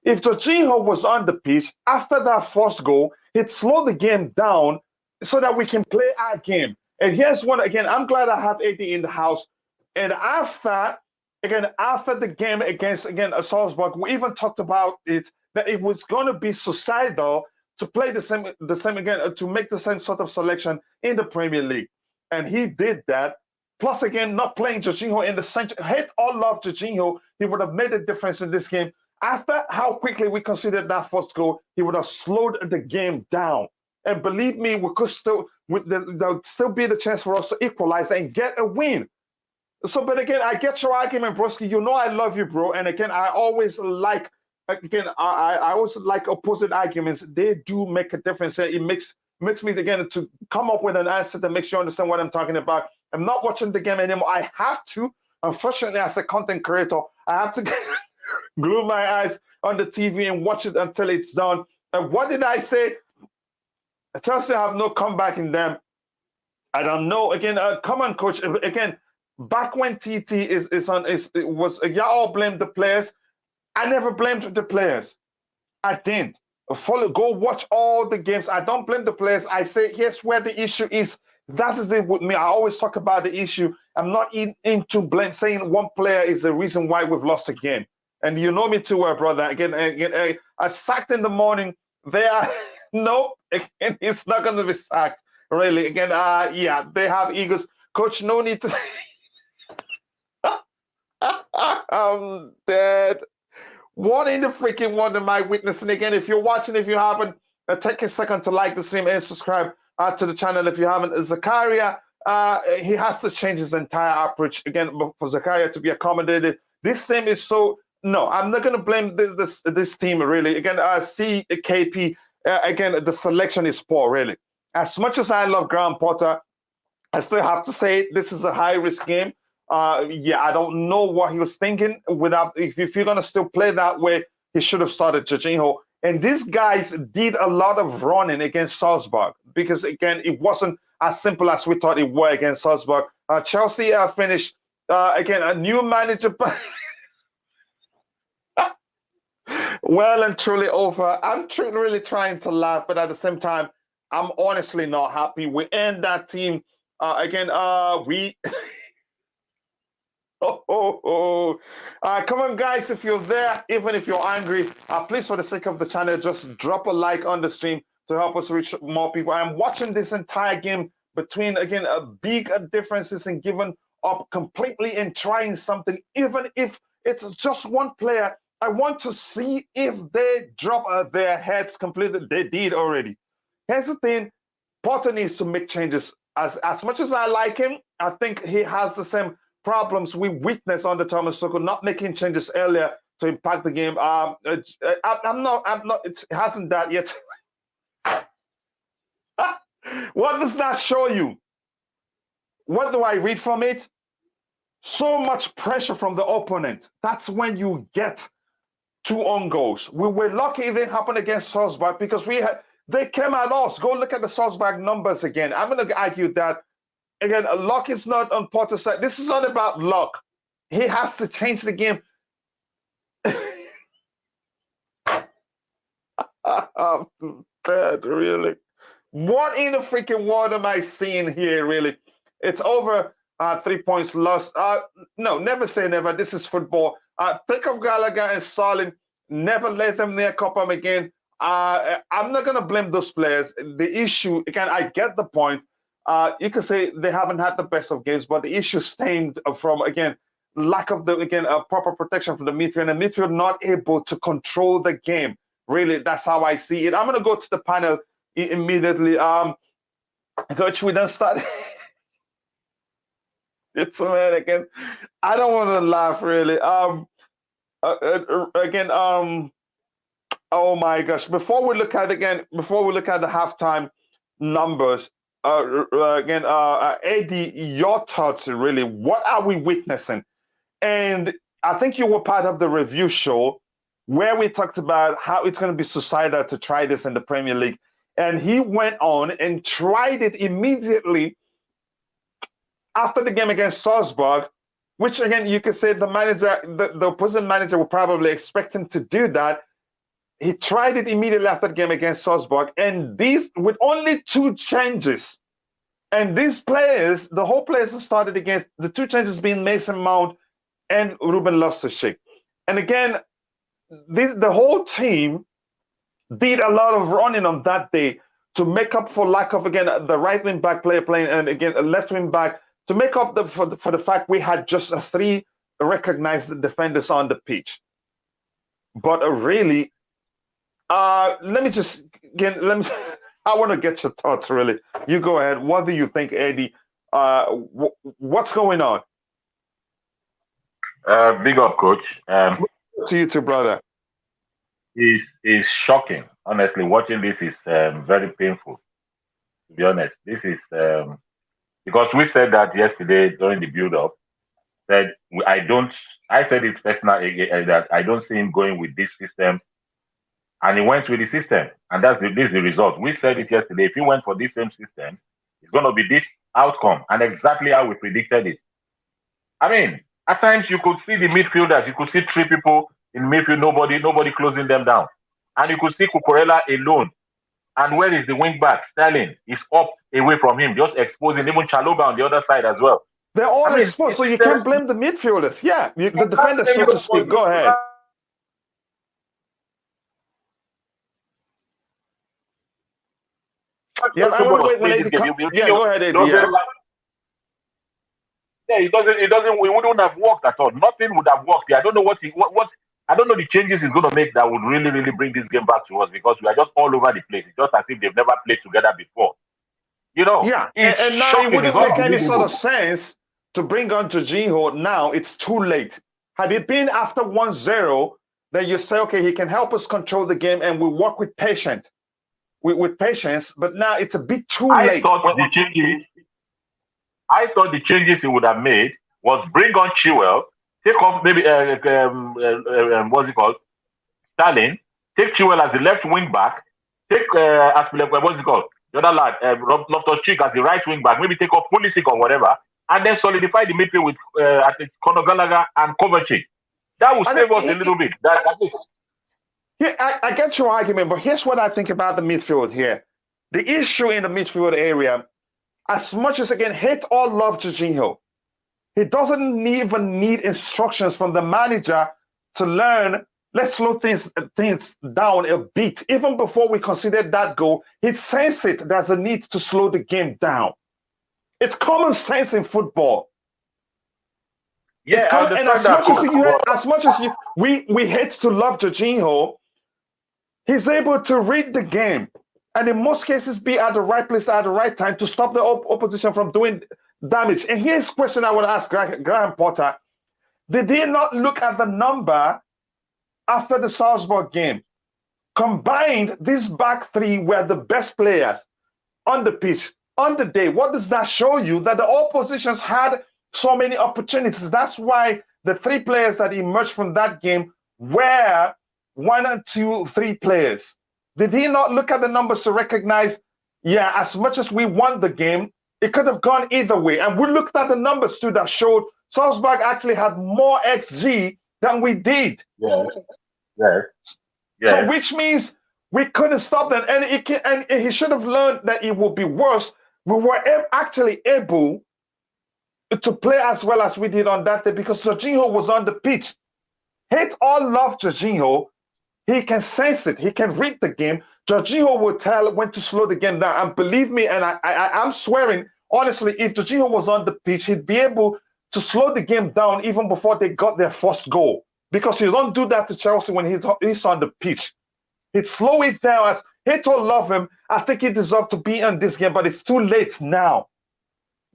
If Jorginho was on the pitch after that first goal, he'd slow the game down so that we can play our game. And here's one again. I'm glad I have AD in the house. And after the game against Salzburg, we even talked about it that it was going to be suicidal to play the same again, to make the same sort of selection in the Premier League. And he did that. Plus, again, not playing Jorginho in the center. Hate or love Jorginho, he would have made a difference in this game. After how quickly we considered that first goal, he would have slowed the game down. And believe me, we could there'll still be the chance for us to equalize and get a win. So, but again, I get your argument, broski. You know I love you, bro. And again, I always like opposite arguments. They do make a difference. It makes me again to come up with an answer that makes you understand what I'm talking about. I'm not watching the game anymore. I have to. Unfortunately, as a content creator, I have to glue my eyes on the TV and watch it until it's done. And what did I say? Chelsea have no comeback in them. I don't know. Again, come on, coach. Again, back when TT y'all blame the players. I never blamed the players. I didn't. Go watch all the games. I don't blame the players. I say, here's where the issue is. That is it with me. I always talk about the issue. I'm not into blame, saying one player is the reason why we've lost a game. And you know me too well, brother. Again, I sacked in the morning. No, again, it's not going to be sacked. Really. Again, yeah, they have egos. Coach, no need to. I'm dead. What in the freaking world am I witnessing? Again, if you're watching, if you haven't, take a second to like the stream and subscribe to the channel if you haven't. Zakaria, he has to change his entire approach again for Zakaria to be accommodated. This team is so. No, I'm not going to blame this team really. Again, CKP. Again, the selection is poor really. As much as I love Graham Potter, I still have to say this is a high risk game. Yeah, I don't know what he was thinking. If you're gonna still play that way, he should have started Jorginho. And these guys did a lot of running against Salzburg because again, it wasn't as simple as we thought it were against Salzburg. Chelsea finished again a new manager. Well and truly over. I'm really trying to laugh, but at the same time, I'm honestly not happy. We end that team again. We. Come on, guys, if you're there, even if you're angry, please, for the sake of the channel, just drop a like on the stream to help us reach more people. I'm watching this entire game between, again, big differences in giving up completely and trying something, even if it's just one player. I want to see if they drop their heads completely. They did already. Here's the thing. Potter needs to make changes. As much as I like him, I think he has the same problems we witnessed under Thomas Tuchel, not making changes earlier to impact the game. I'm not. It hasn't that yet. What does that show you? What do I read from it? So much pressure from the opponent. That's when you get 2 own goals. We were lucky it didn't happen against Salzburg because they came at us. Go look at the Salzburg numbers again. I'm going to argue that. Again, luck is not on Potter's side. This is not about luck. He has to change the game. I'm bad, really. What in the freaking world am I seeing here, really? It's over 3 points lost. No, never say never. This is football. Think of Gallagher and Starling. Never let them near Cobham again. I'm not going to blame those players. The issue, again, I get the point. You can say they haven't had the best of games, but the issue stemmed from, again, lack of proper protection from the midfield, and the midfield not able to control the game. Really, that's how I see it. I'm going to go to the panel immediately. Coach, we don't start. It's a man again. I don't want to laugh, really. Oh my gosh! Before we look at the halftime numbers, Eddie, your thoughts really? What are we witnessing? And I think you were part of the review show where we talked about how it's going to be suicidal to try this in the Premier League. And he went on and tried it immediately after the game against Salzburg, which again, you could say the manager, the opposing manager would probably expect him to do that. He tried it immediately after the game against Salzburg, and these with only 2 changes. And these players, the whole players started against the 2 changes being Mason Mount and Ruben Loftus-Cheek. And again, the whole team did a lot of running on that day to make up for lack of, again, the right wing back player playing, and again, a left wing back, to make up for the fact we had just 3 recognized defenders on the pitch. But really, let me I want to get your thoughts, really. You go ahead. What do you think, Eddie? What's going on? Big up, coach. To you too, brother. Is shocking. Honestly, watching this is very painful. To be honest, this is because we said that yesterday during the build-up. I said it personally that I don't see him going with this system, and he went with the system, and this is the result. We said it yesterday. If he went for this same system, it's going to be this outcome, and exactly how we predicted it. I mean, at times you could see the midfielders. You could see 3 people in midfield, nobody closing them down, and you could see Cucurella alone. And where is the wing back? Sterling is up away from him, just exposing even Chaloba on the other side as well. They're all exposed, so you can't blame the midfielders. Yeah, the defenders, so to speak. Go ahead. Yeah, I want to wait when Eddie comes. Yeah, go ahead, Eddie. Yeah, it doesn't. We wouldn't have worked at all. Nothing would have worked. I don't know what I don't know the changes he's going to make that would really, really bring this game back to us, because we are just all over the place. It's just as if they've never played together before. You know? Yeah, and now it wouldn't make any sort of sense to bring on Jorginho now. It's too late. Had it been after 1-0, then you say, okay, he can help us control the game, and we work with patience. With patience, but now it's a bit too late. I thought the changes he would have made was bring on Chilwell, take off maybe what's it called, Sterling, take Chilwell as the left wing back, take what's it called, the other lad, Loftus-Cheek as the right wing back, maybe take off Pulisic or whatever, and then solidify the midfield with Conor Gallagher and Kovacic. That would save us a little bit. Yeah, I get your argument, but here's what I think about the midfield here. The issue in the midfield area, as much as, again, hate or love Jorginho, he doesn't even need instructions from the manager to learn, let's slow things down a bit. Even before we considered that goal, he'd sense it. There's a need to slow the game down. It's common sense in football. Yeah, and as much as we hate to love Jorginho, he's able to read the game, and in most cases be at the right place at the right time to stop the opposition from doing damage. And here's a question I would ask Graham Potter. Did he not look at the number after the Salzburg game? Combined, these back 3 were the best players on the pitch, on the day. What does that show you? That the oppositions had so many opportunities. That's why the 3 players that emerged from that game were 1, 2, 3 players. Did he not look at the numbers to recognize, yeah, as much as we won the game, it could have gone either way? And we looked at the numbers too that showed Salzburg actually had more XG than we did. Yeah. So which means we couldn't stop them. And he should have learned that it would be worse. We were actually able to play as well as we did on that day because Jorginho was on the pitch. Hate or love Jorginho, he can sense it. He can read the game. Jorginho will tell when to slow the game down. And believe me, and I'm swearing, honestly, if Jorginho was on the pitch, he'd be able to slow the game down even before they got their first goal. Because you don't do that to Chelsea when he's on the pitch. He'd slow it down. As hate or love him, I think he deserves to be in this game, but it's too late now.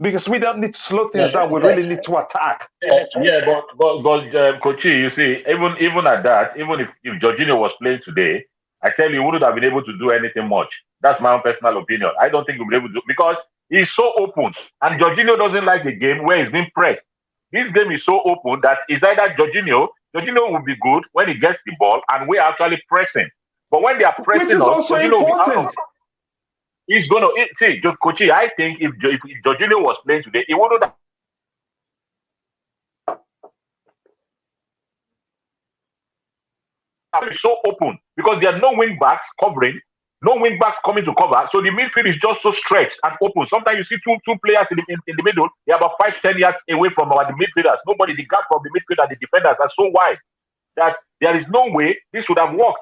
Because we don't need to slow things down. We really need to attack. But Coach, you see, even at that, even if Jorginho was playing today, I tell you, he wouldn't have been able to do anything much. That's my own personal opinion. I don't think he'll be able to do, because he's so open, and Jorginho doesn't like a game where he's being pressed. This game is so open that it's either Jorginho will be good when he gets the ball, and we're actually pressing. But when they are pressing which is us, also Jorginho will be out important. of, he's going to see, Kochi. I think if Jorginho was playing today, he wouldn't have. It's so open because there are no wing backs covering, no wing backs coming to cover. So the midfield is just so stretched and open. Sometimes you see two players in the middle. They're about 5-10 yards away from the midfielders. Nobody, the gap from the midfield and the defenders are so wide that there is no way this would have worked.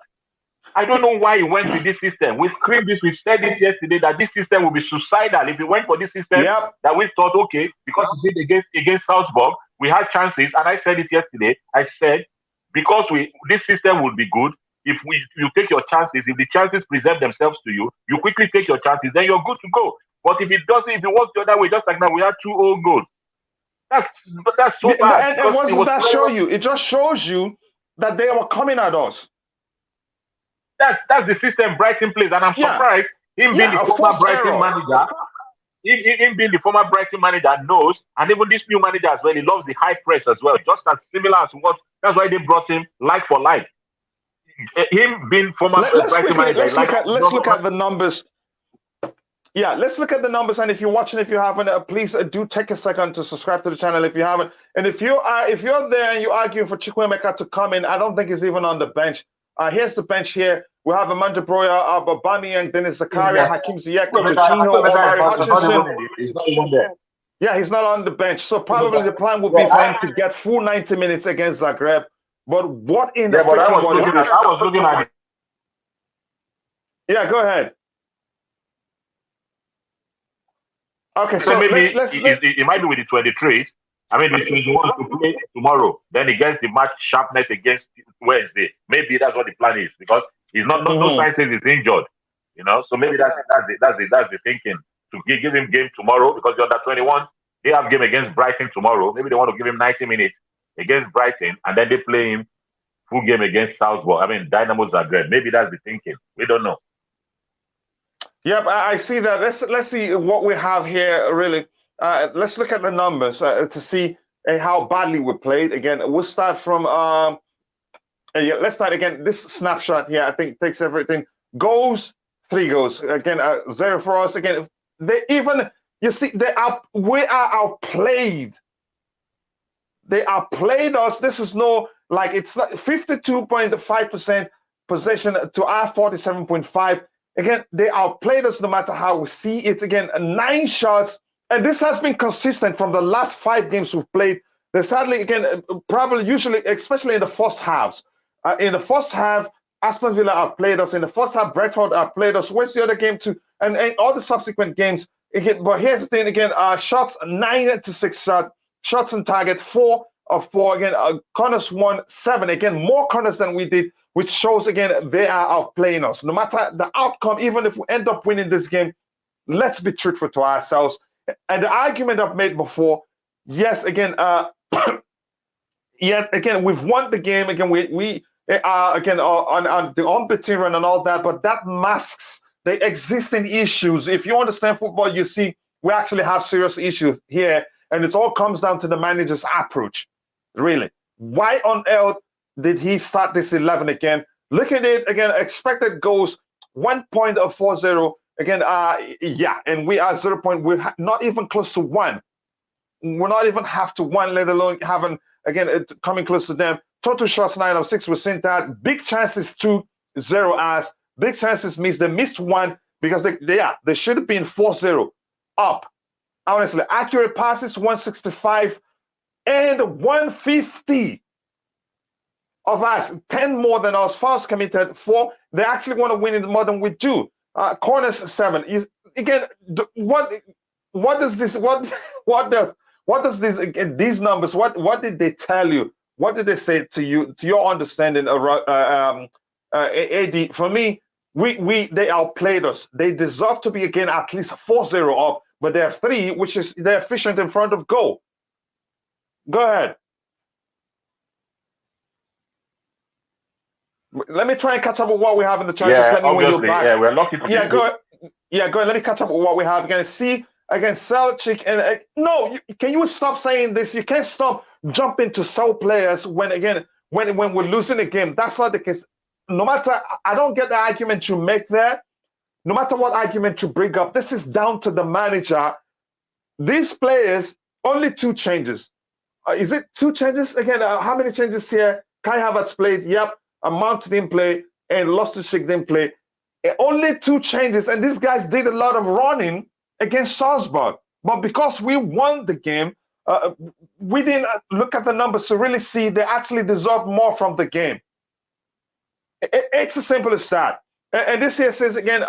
I don't know why he went with this system. We screamed this, we said it yesterday that this system will be suicidal if he went for this system. Yep. That we thought, okay, because we did against Salzburg, we had chances, and I said it yesterday. I said, because this system would be good if you take your chances. If the chances present themselves to you, you quickly take your chances, then you're good to go. But if it doesn't, if it works the other way, just like now, we had 2 old goals. That's so bad. And what does that show you? It just shows you that they were coming at us. That's the system Brighton plays, and I'm surprised him being the former Brighton manager. Him being the former Brighton manager knows, and even this new manager as well, he loves the high press as well, just as similar as what. That's why they brought him like for like. Him being former Brighton manager. Let's look at the numbers. Yeah, let's look at the numbers. And if you're watching, if you haven't, please do take a second to subscribe to the channel if you haven't. And if you're there and you're arguing for Chukwuemeka to come in, I don't think he's even on the bench. Here's the bench here. We have Amanda Broya, Aubameyang, Dennis Zakaria, Hakim Ziyech, Jorginho, Omari Hutchinson. Yeah, he's not on the bench. So probably the plan would be for him to get full 90 minutes against Zagreb. But what in the freaking world is this? I was looking at it. Yeah, go ahead. Okay, so maybe it it might be with the 23s. I mean, the 21 to play tomorrow. Then he gets the match sharpness against Wednesday. Maybe that's what the plan is, because he's no sign says he's injured. You know, so maybe that's the thinking, to give him game tomorrow, because the under 21 they have game against Brighton tomorrow. Maybe they want to give him 90 minutes against Brighton, and then they play him full game against Salzburg. I mean, Dynamo Zagreb. Maybe that's the thinking. We don't know. Yep, I see that. Let's see what we have here. Really, let's look at the numbers to see how badly we played. Again, we'll start from. Let's start again. This snapshot here, I think, takes everything. Goals, 3 goals. Again, 0 for us. Again, you see, we are outplayed. They outplayed us. This is it's not 52.5% possession to our 47.5. Again, they outplayed us no matter how we see it. Again, 9 shots. And this has been consistent from the last 5 games we've played. They sadly, again, probably usually, especially in the first halves. In the first half, Aston Villa outplayed us. In the first half, Brentford outplayed us. Where's the other game too? And all the subsequent games. Again, but here's the thing again, shots 9 to 6 shots. Shots on target 4 of 4. Again, corners 1, 7. Again, more corners than we did, which shows again they are outplaying us. No matter the outcome, even if we end up winning this game, let's be truthful to ourselves. And the argument I've made before, yes, again, yes, again, we've won the game. Again, we are again on the unbeaten run and all that, but that masks the existing issues. If you understand football, you see we actually have serious issues here, and it all comes down to the manager's approach. Really, why on earth did he start this 11 again? Look at it again. Expected goals 1.40. Again, and we are 0. We're not even close to 1. We're not even half to 1, let alone having again coming close to them. Total shots 9 of 6. We're seeing that. Big chances 2, 0 as. Big chances means they missed 1 because they should have been 4-0 up. Honestly, accurate passes 165 and 150 of us, 10 more than us. Fouls committed 4. They actually want to win it more than we do. Corners 7. What does these numbers? What did they tell you? What did they say to you? To your understanding, AD? For me, they outplayed us. They deserve to be again at least 4-0 up, but they're 3, which is they're efficient in front of goal. Go ahead. Let me try and catch up with what we have in the chat. Yeah, Just let me know when you're obviously, back. we're lucky to Yeah, be. go. Yeah, go ahead. Let me catch up with what we have again. See against Celtic and no, can you stop saying this? You can't stop jumping to sell players when we're losing a game. That's not the case. No matter, I don't get the argument you make there. No matter what argument you bring up, this is down to the manager. These players, only 2 changes. Is it 2 changes again? How many changes here? Kai Havertz played. Yep. Mount didn't play, and Loftus-Cheek didn't play. Only 2 changes, and these guys did a lot of running against Salzburg. But because we won the game, we didn't look at the numbers to really see they actually deserve more from the game. It's as simple as that. And this here says again,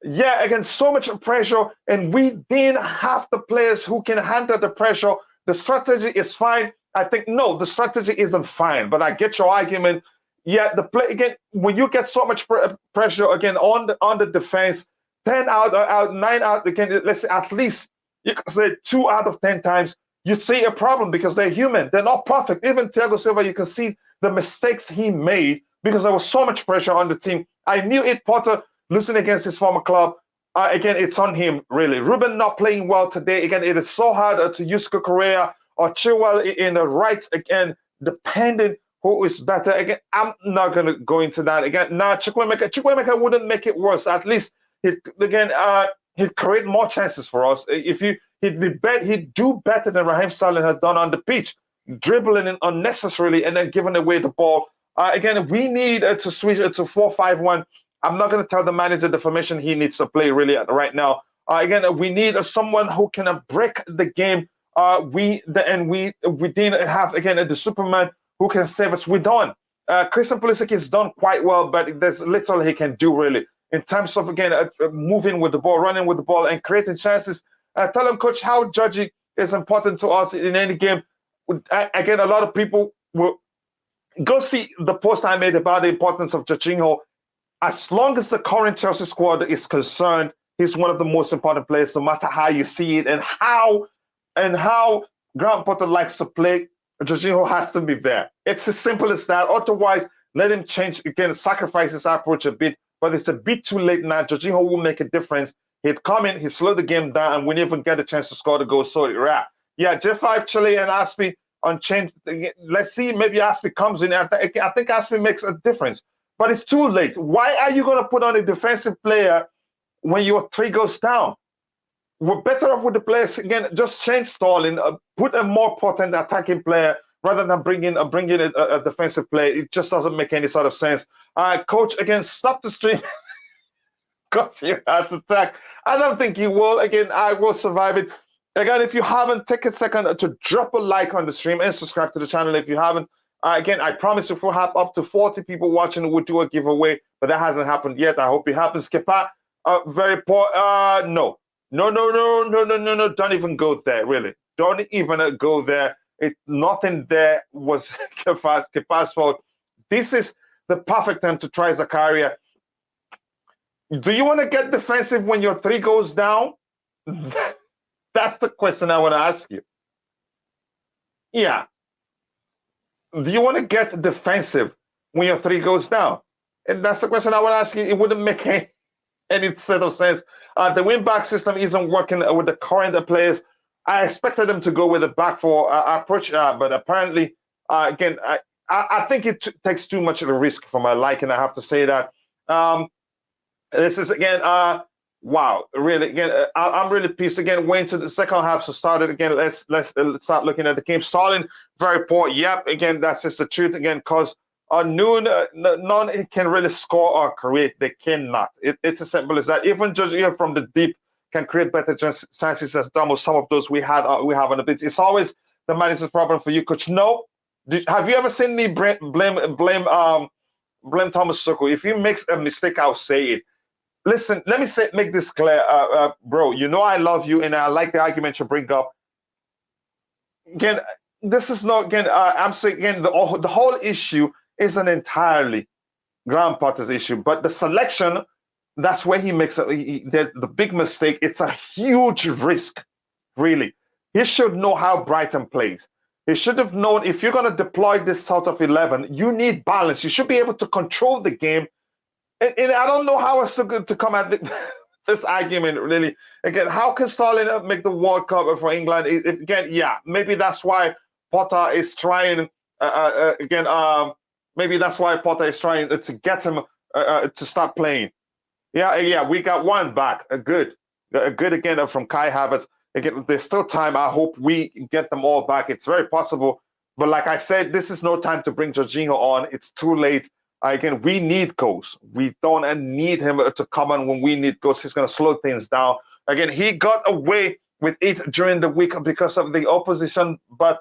yeah, again, so much pressure, and we didn't have the players who can handle the pressure. The strategy is fine. I think no, the strategy isn't fine, but I get your argument. Yeah, the play again, when you get so much pressure again on the defense, 10 out 9 out again, let's say at least you can say 2 out of 10 times you see a problem because they're human. They're not perfect. Even Thiago Silva, you can see the mistakes he made because there was so much pressure on the team. I knew it, Potter losing against his former club. Again, it's on him, really. Ruben not playing well today. Again, it is so hard to use Correa or Chilwell in the right, again, depending who is better. Again, I'm not going to go into that. Again, nah, Chukwuemeka wouldn't make it worse. At least, he'd create more chances for us. He'd do better than Raheem Sterling has done on the pitch, dribbling in unnecessarily and then giving away the ball. Again, we need to switch it to 4-5-1. I'm not going to tell the manager the formation he needs to play really right now. Again, we need someone who can break the game. We didn't have again the Superman who can save us. We don't. Christian Pulisic has done quite well, but there's little he can do really in terms of again moving with the ball, running with the ball, and creating chances. Tell him, coach, how judging is important to us in any game. Again, a lot of people will go see the post I made about the importance of Jorginho. As long as the current Chelsea squad is concerned, he's one of the most important players, no matter how you see it and how Graham Potter likes to play. Jorginho has to be there. It's as simple as that. Otherwise, let him change again, sacrifice his approach a bit. But it's a bit too late now. Jorginho will make a difference. He'd come in, he'd slow the game down, and we didn't even get a chance to score the goal. So yeah, J5, Chile, and Aspi unchanged. Let's see, maybe Aspi comes in. I think Aspi makes a difference. But it's too late. Why are you going to put on a defensive player when you're 3 goals down? We're better off with the players again. Just change Sterling, put a more potent attacking player rather than bringing a defensive player. It just doesn't make any sort of sense. Coach, again, stop the stream because you have to attack. I don't think you will. Again, I will survive it. Again, if you haven't, take a second to drop a like on the stream and subscribe to the channel if you haven't. Again, I promise if we have up to 40 people watching, we'll do a giveaway, but that hasn't happened yet. I hope it happens. Kepa, very poor. No. Don't even go there, really. Don't even go there. Nothing there was Kepa's fault. This is the perfect time to try Zakaria. Do you want to get defensive when you're 3 goals down? That's the question I want to ask you. Yeah. Do you want to get defensive when you're 3 goals down? And that's the question I want to ask you. It wouldn't make any set of sense. The win-back system isn't working with the current players. I expected them to go with a back 4 approach, but apparently, again, I think it takes too much of a risk for my liking. I have to say that. This is again, wow, really. Again, I'm really pissed. Again, went to the second half, so started again. Let's start looking at the game. Stalin, very poor. Yep, again, that's just the truth. Again, because none can really score or create. They cannot. It's as simple as that. Even just here from the deep can create better chances as Damo. Some of those we have on the pitch. It's always the manager's problem for you, coach. No, have you ever seen me blame Thomas Tuchel? If he makes a mistake, I'll say it. Listen, let me make this clear, bro. You know I love you, and I like the argument you bring up. Again, this is not again. I'm saying again the whole issue isn't entirely Graham Potter's issue, but the selection. That's where he makes the big mistake. It's a huge risk, really. He should know how Brighton plays. He should have known if you're going to deploy this sort of 11, you need balance. You should be able to control the game. And I don't know how it's so good to come at this argument, really. Again, how can Sterling make the World Cup for England? Again, yeah, maybe that's why Potter is trying, again, maybe that's why Potter is trying to get him to start playing. Yeah, we got one back. A good again from Kai Havertz. Again, there's still time. I hope we get them all back. It's very possible. But like I said, this is no time to bring Jorginho on. It's too late. Again, we need goals. We don't need him to come on when we need goals. He's going to slow things down. Again, he got away with it during the week because of the opposition. But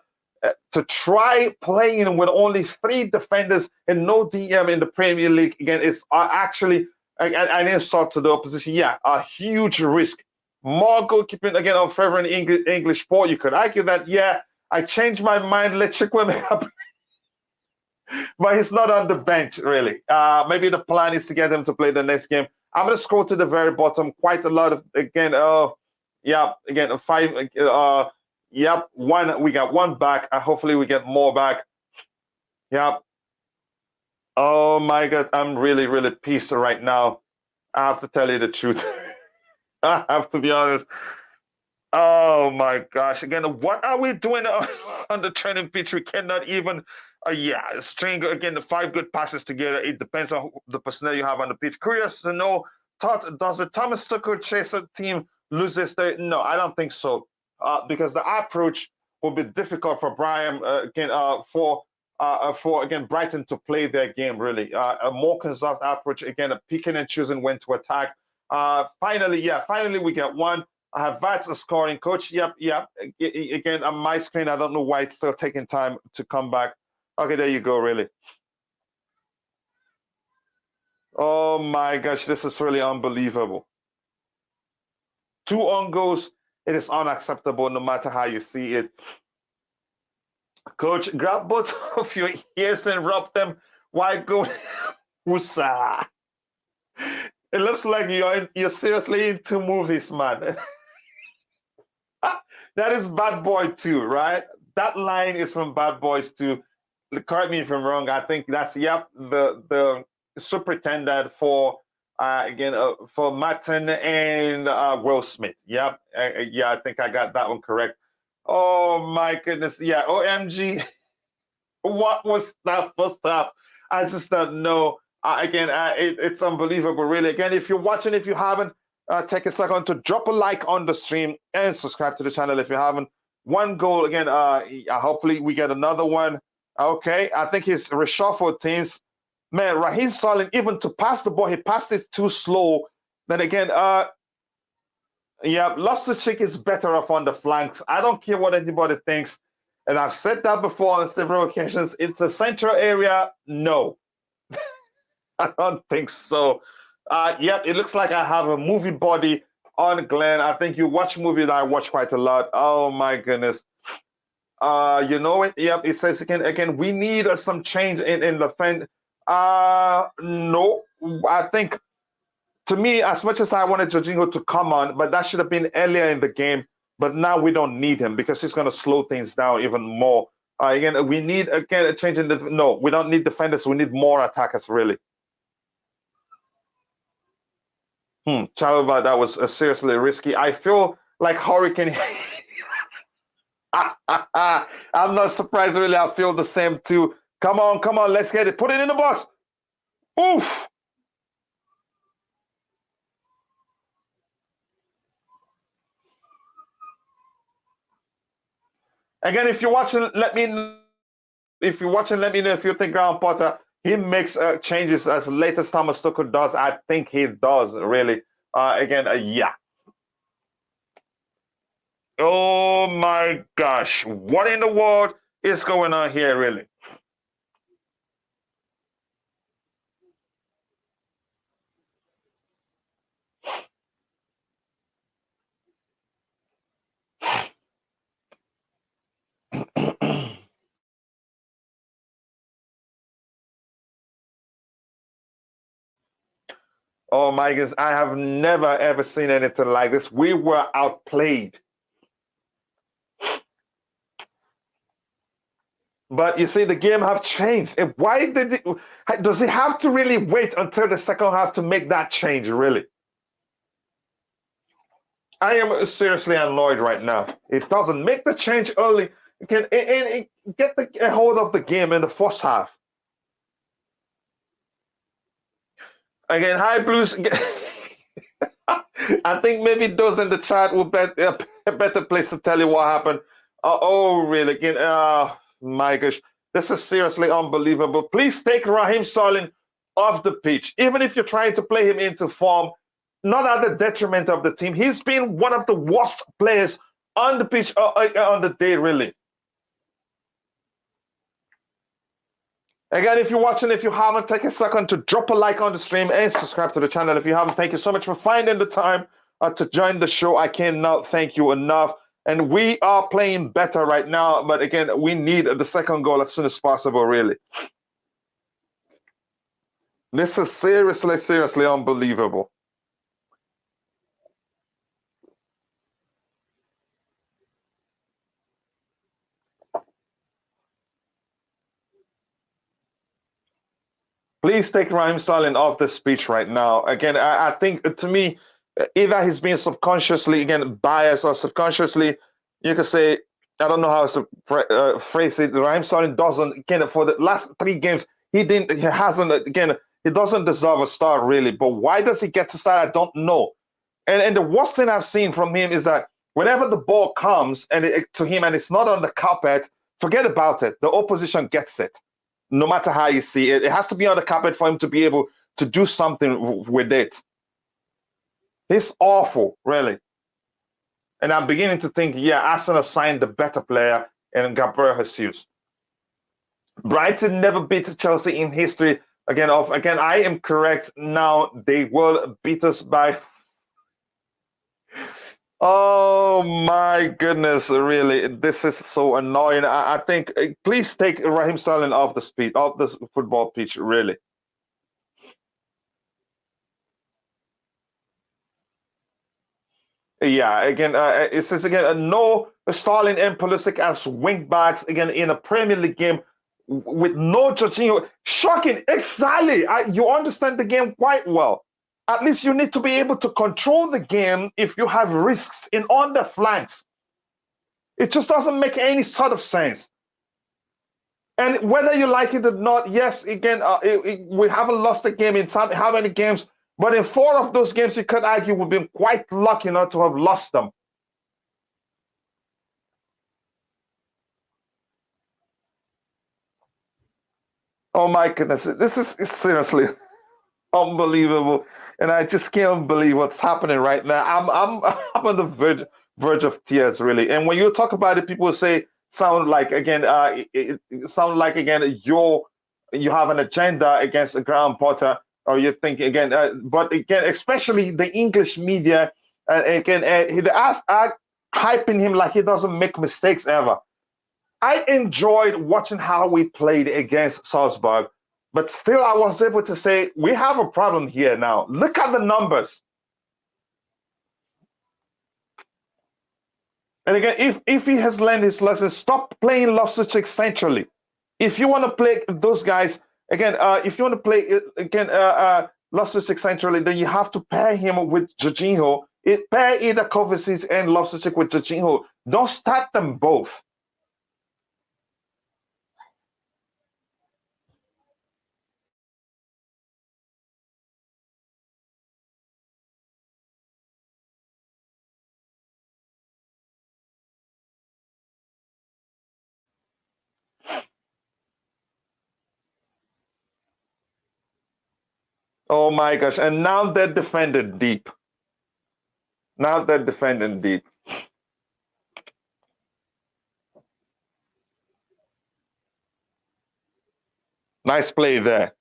to try playing with only 3 defenders and no DM in the Premier League, again, it's actually an insult to the opposition. Yeah, a huge risk. More goalkeeping again on favoring English sport. You could argue that, yeah, I changed my mind. Let Chikweme happen. But he's not on the bench, really. Maybe the plan is to get him to play the next game. I'm going to scroll to the very bottom. Quite a lot of, again, 5. One. We got one back. Hopefully we get more back. Yep. Oh, my God. I'm really, really pissed right now. I have to tell you the truth. I have to be honest. Oh my gosh! Again, what are we doing on the training pitch? We cannot even, string again the 5 good passes together. It depends on the personnel you have on the pitch. Curious to know, does the Thomas Tuchel Chaser team lose this day? No, I don't think so. Because the approach will be difficult for Brian for again Brighton to play their game really. A more conservative approach again, picking and choosing when to attack. Finally we get one. I have Vats scoring coach. Yep. Again, on my screen, I don't know why it's still taking time to come back. Okay, there you go, really. Oh my gosh, this is really unbelievable. 2 on goals. It is unacceptable no matter how you see it. Coach, grab both of your ears and rub them. Why go? Woosah. It looks like you're seriously into movies, man. That is Bad Boy 2, right? That line is from Bad Boys 2. Correct me if I'm wrong. I think that's the superintendent for for Martin and Will Smith. Yep, I think I got that one correct. Oh my goodness, yeah. OMG, what was that first half? I just don't know. It's unbelievable, really. Again, if you're watching, if you haven't, take a second to drop a like on the stream and subscribe to the channel if you haven't. One goal again. Hopefully we get another one. Okay, I think he's reshuffled things. Man, Raheem Sterling, even to pass the ball, he passed it too slow. Then again, Loftus-Cheek is better off on the flanks. I don't care what anybody thinks, and I've said that before on several occasions. It's a central area. No, I don't think so. It looks like I have a movie body on Glenn. I think you watch movies. I watch quite a lot. Oh my goodness. You know it. Yep, it says again. We need some change in the fence. No, I think to me, as much as I wanted Jorginho to come on, but that should have been earlier in the game. But now we don't need him because he's going to slow things down even more. Again, we need a change in the. No, we don't need defenders. We need more attackers, really. Chalobah, that was seriously risky. I feel like Hurricane. I'm not surprised, really. I feel the same too. Come on, let's get it. Put it in the box. Oof. Again, if you're watching, let me know. If you're watching, let me know if you think Graham Potter he makes changes as late as Thomas Tuchel does. I think he does, really. Yeah. Oh my gosh. What in the world is going on here, really? Oh my goodness, I have never ever seen anything like this. We were outplayed. But you see, the game have changed. Why does he have to really wait until the second half to make that change, really? I am seriously annoyed right now. It doesn't make the change early. It get a hold of the game in the first half. Again, High Blues. I think maybe those in the chat will bet a better place to tell you what happened. Oh, really? Again, my gosh, this is seriously unbelievable. Please take Raheem Sterling off the pitch, even if you're trying to play him into form, not at the detriment of the team. He's been one of the worst players on the pitch on the day, really. Again, if you're watching, if you haven't, take a second to drop a like on the stream and subscribe to the channel. If you haven't, thank you so much for finding the time to join the show. I cannot thank you enough. And we are playing better right now. But again, we need the second goal as soon as possible, really. This is seriously, seriously unbelievable. Please take Raheem Sterling off the speech right now. Again, I think to me, either he's being subconsciously, again, biased or subconsciously, you could say, I don't know how to phrase it. Raheem Sterling doesn't, again, for the last 3 games, he hasn't, again, he doesn't deserve a start really. But why does he get to start? I don't know. And the worst thing I've seen from him is that whenever the ball comes to him and it's not on the carpet, forget about it. The opposition gets it. No matter how you see it, it has to be on the carpet for him to be able to do something with it. It's awful, really. And I'm beginning to think, yeah, Arsenal signed the better player in Gabriel Jesus. Brighton never beat Chelsea in history. Again, I am correct. Now they will beat us by. Oh my goodness, really. This is so annoying. I think please take Raheem Sterling off the football pitch, really. Yeah, again, it says again, no Sterling and Pulisic as wing backs again in a Premier League game with no Jorginho. Shocking, exactly. You understand the game quite well. At least you need to be able to control the game if you have risks on the flanks. It just doesn't make any sort of sense. And whether you like it or not, yes, again, we haven't lost a game in how many games? But in 4 of those games, you could argue we've been quite lucky not to have lost them. Oh my goodness, this is seriously unbelievable, and I just can't believe what's happening right now. I'm on the verge of tears, really. And when you talk about it, people say sound like again, you have an agenda against Graham Potter, or you think again, but again, especially the English media, again, they are hyping him like he doesn't make mistakes ever. I enjoyed watching how we played against Salzburg. But still, I was able to say, we have a problem here now. Look at the numbers. And again, if he has learned his lesson, stop playing Loftus-Cheek centrally. If you want to play those guys, again, if you want to play, again, Loftus-Cheek centrally, then you have to pair him with Jorginho. Pair either Kovacic and Loftus-Cheek with Jorginho. Don't start them both. Oh my gosh. And now they're defended deep. Now they're defending deep. Nice play there.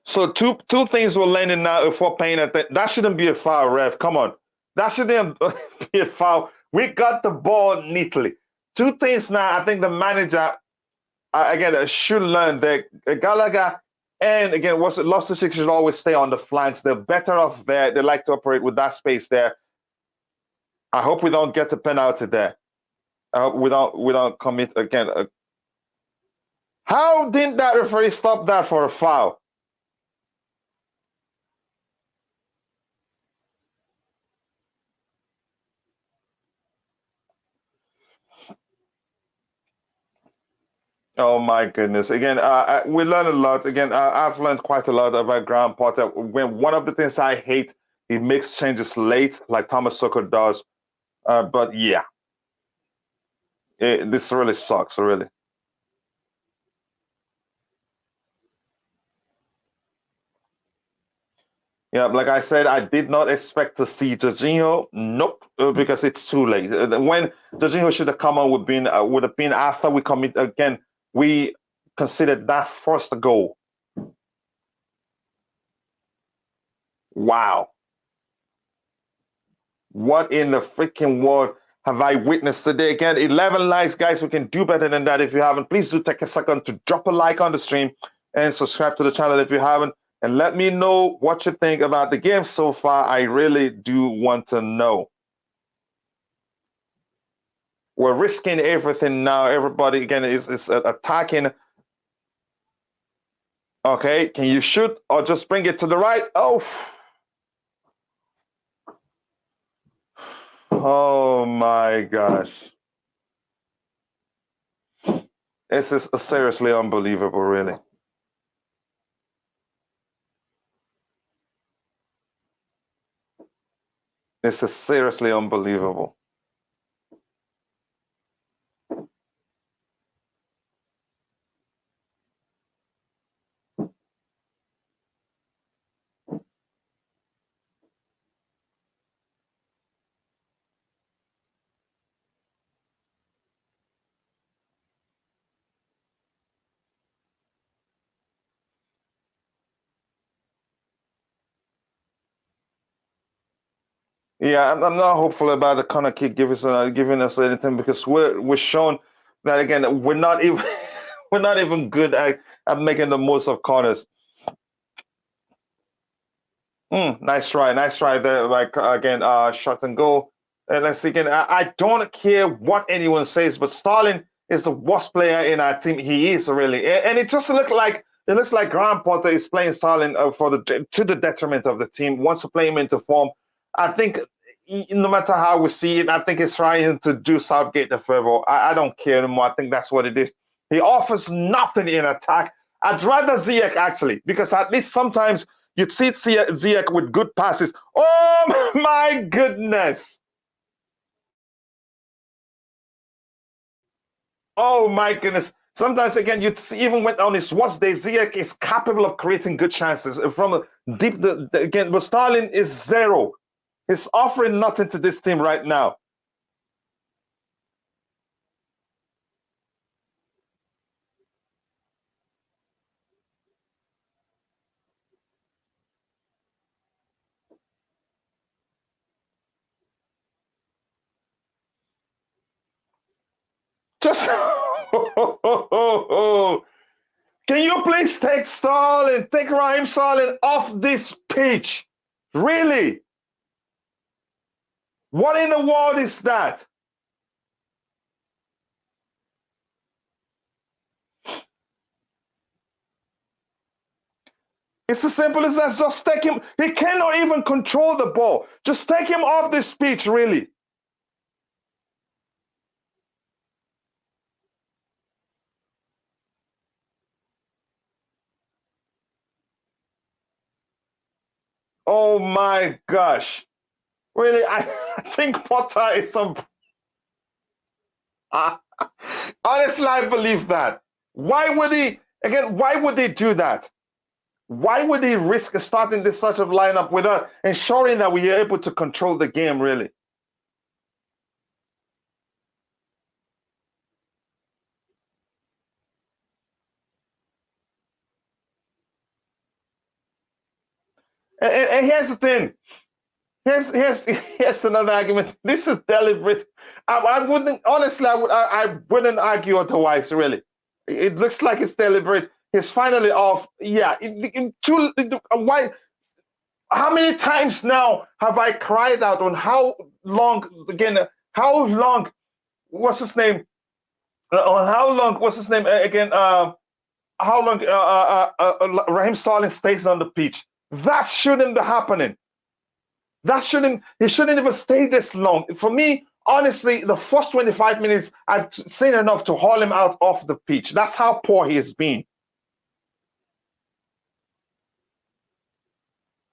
So two things we're learning now if we're paying attention. That shouldn't be a foul, ref. Come on. That shouldn't be a foul. We got the ball neatly. 2 things now I think the manager, again, should learn that Gallagher and, again, Loftus-Cheek should always stay on the flanks. They're better off there. They like to operate with that space there. I hope we don't get a penalty there. without commit again. How didn't that referee stop that for a foul? Oh my goodness! Again, we learn a lot. Again, I've learned quite a lot about Graham Potter. When one of the things I hate, he makes changes late, like Thomas Tuchel does. But yeah, this really sucks, really. Yeah, like I said, I did not expect to see Jorginho. Nope, because it's too late. When Jorginho should have come on, would have been after we commit again. We considered that first goal. Wow, what in the freaking world have I witnessed today? Again, 11 likes, guys. We can do better than that. If you haven't, please do take a second to drop a like on the stream and subscribe to the channel if you haven't. And let me know what you think about the game so far. I really do want to know. We're risking everything now. Everybody, again, is attacking. Okay, can you shoot or just bring it to the right? Oh. Oh my gosh. This is seriously unbelievable, really. This is seriously unbelievable. Yeah, I'm not hopeful about the corner kick giving us anything because we're shown that again we're not even we're not even good at making the most of corners. Nice try there. Like again, shot and goal. And let's see again. I don't care what anyone says, but Starling is the worst player in our team. He is really, and it just looks like Graham Potter is playing Starling to the detriment of the team. Wants to play him into form. I think no matter how we see it, I think he's trying to do Southgate a favor. I don't care anymore. I think that's what it is. He offers nothing in attack. I'd rather Ziyech actually, because at least sometimes you'd see Ziyech with good passes. Oh my goodness! Oh my goodness! Sometimes again, you'd see even when on his worst day, Ziyech is capable of creating good chances from deep. Again, but Starling is zero. He's offering nothing to this team right now. Just can you please take Raheem Sterling off this pitch? Really? What in the world is that? It's as simple as that. Just take him. He cannot even control the ball. Just take him off this pitch, really. Oh my gosh. Really, I think Potter is some. Honestly, I believe that. Why would he, again, why would they do that? Why would he risk starting this sort of lineup without ensuring that we are able to control the game, really? And here's the thing. Here's another argument. This is deliberate. I wouldn't honestly. I wouldn't argue otherwise. Really, it looks like it's deliberate. He's finally off. Yeah. Why? How many times now have I cried out on how long? Again, how long what's his name? On how long? What's his name again? How long? Raheem Sterling stays on the pitch. That shouldn't be happening. That shouldn't. He shouldn't even stay this long. For me, honestly, the first 25 minutes, I've seen enough to haul him out off the pitch. That's how poor he has been.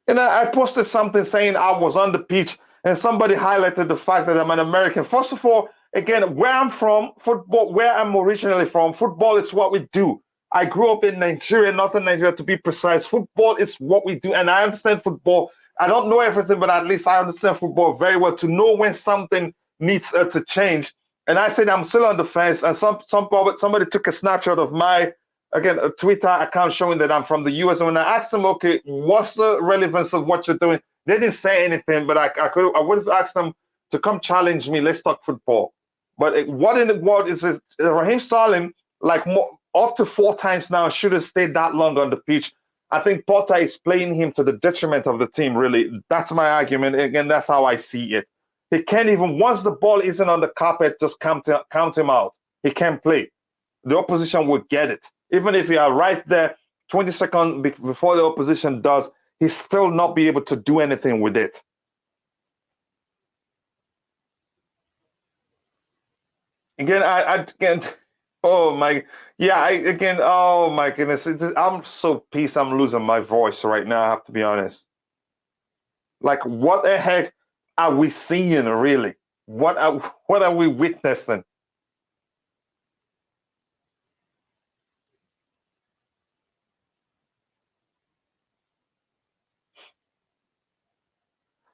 And I posted something saying I was on the pitch, and somebody highlighted the fact that I'm an American. First of all, again, where I'm from, football, where I'm originally from, football is what we do. I grew up in Nigeria, northern Nigeria to be precise. Football is what we do, and I understand football. I don't know everything, but at least I understand football very well to know when something needs to change. And I said I'm still on the fence, and somebody took a snapshot of my a Twitter account showing that I'm from the US. And when I asked them, okay, what's the relevance of what you're doing? They didn't say anything, but I would have asked them to come challenge me. Let's talk football. But what in the world is this? Raheem Sterling, like up to 4 times now, should have stayed that long on the pitch. I think Potter is playing him to the detriment of the team, really. That's my argument. Again, that's how I see it. He can't even, once the ball isn't on the carpet, just count him out. He can't play. The opposition will get it. Even if you are right there 20 seconds before the opposition does, he'll still not be able to do anything with it. Again, oh my, yeah, oh my goodness. I'm so pissed I'm losing my voice right now, I have to be honest. Like, what the heck are we seeing, really? What are we witnessing?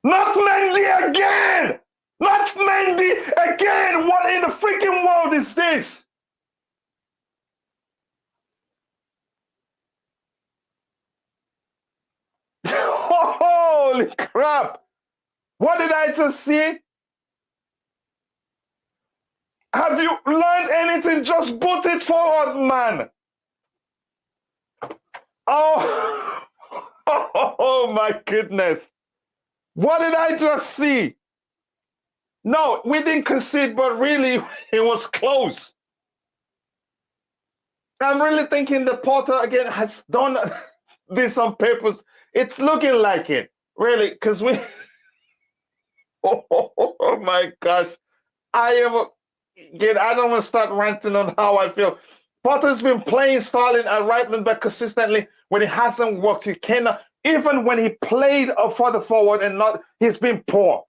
Not Mendy again! Not Mendy again! What in the freaking world is this? Holy crap! What did I just see? Have you learned anything? Just put it forward, man. Oh, oh my goodness. What did I just see? No, we didn't concede, but really, it was close. I'm really thinking the Potter, again, has done this on purpose. It's looking like it, really, because we... oh my gosh. I don't want to start ranting on how I feel. Potter's been playing Sterling at right wing back consistently. When it hasn't worked, he cannot. Even when he played further forward and not, he's been poor.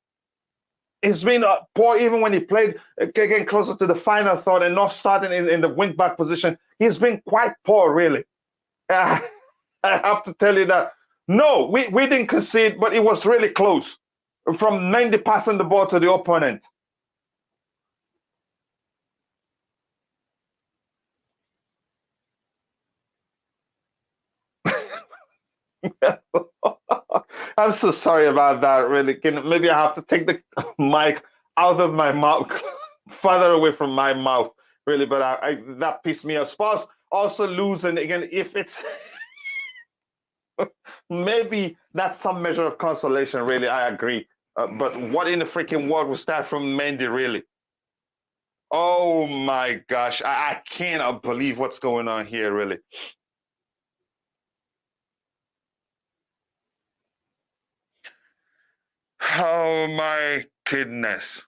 He's been poor even when he played again closer to the final third and not starting in the wing back position. He's been quite poor, really. I have to tell you that. No, we didn't concede, but it was really close. From 90 passing the ball to the opponent. I'm so sorry about that, really. Maybe I have to take the mic out of my mouth, further away from my mouth, really. But that pissed me off. Spurs also losing, again, if it's... maybe that's some measure of consolation, really. I agree. But what in the freaking world was that from Mendy, really? Oh my gosh. I cannot believe what's going on here, really. Oh my goodness.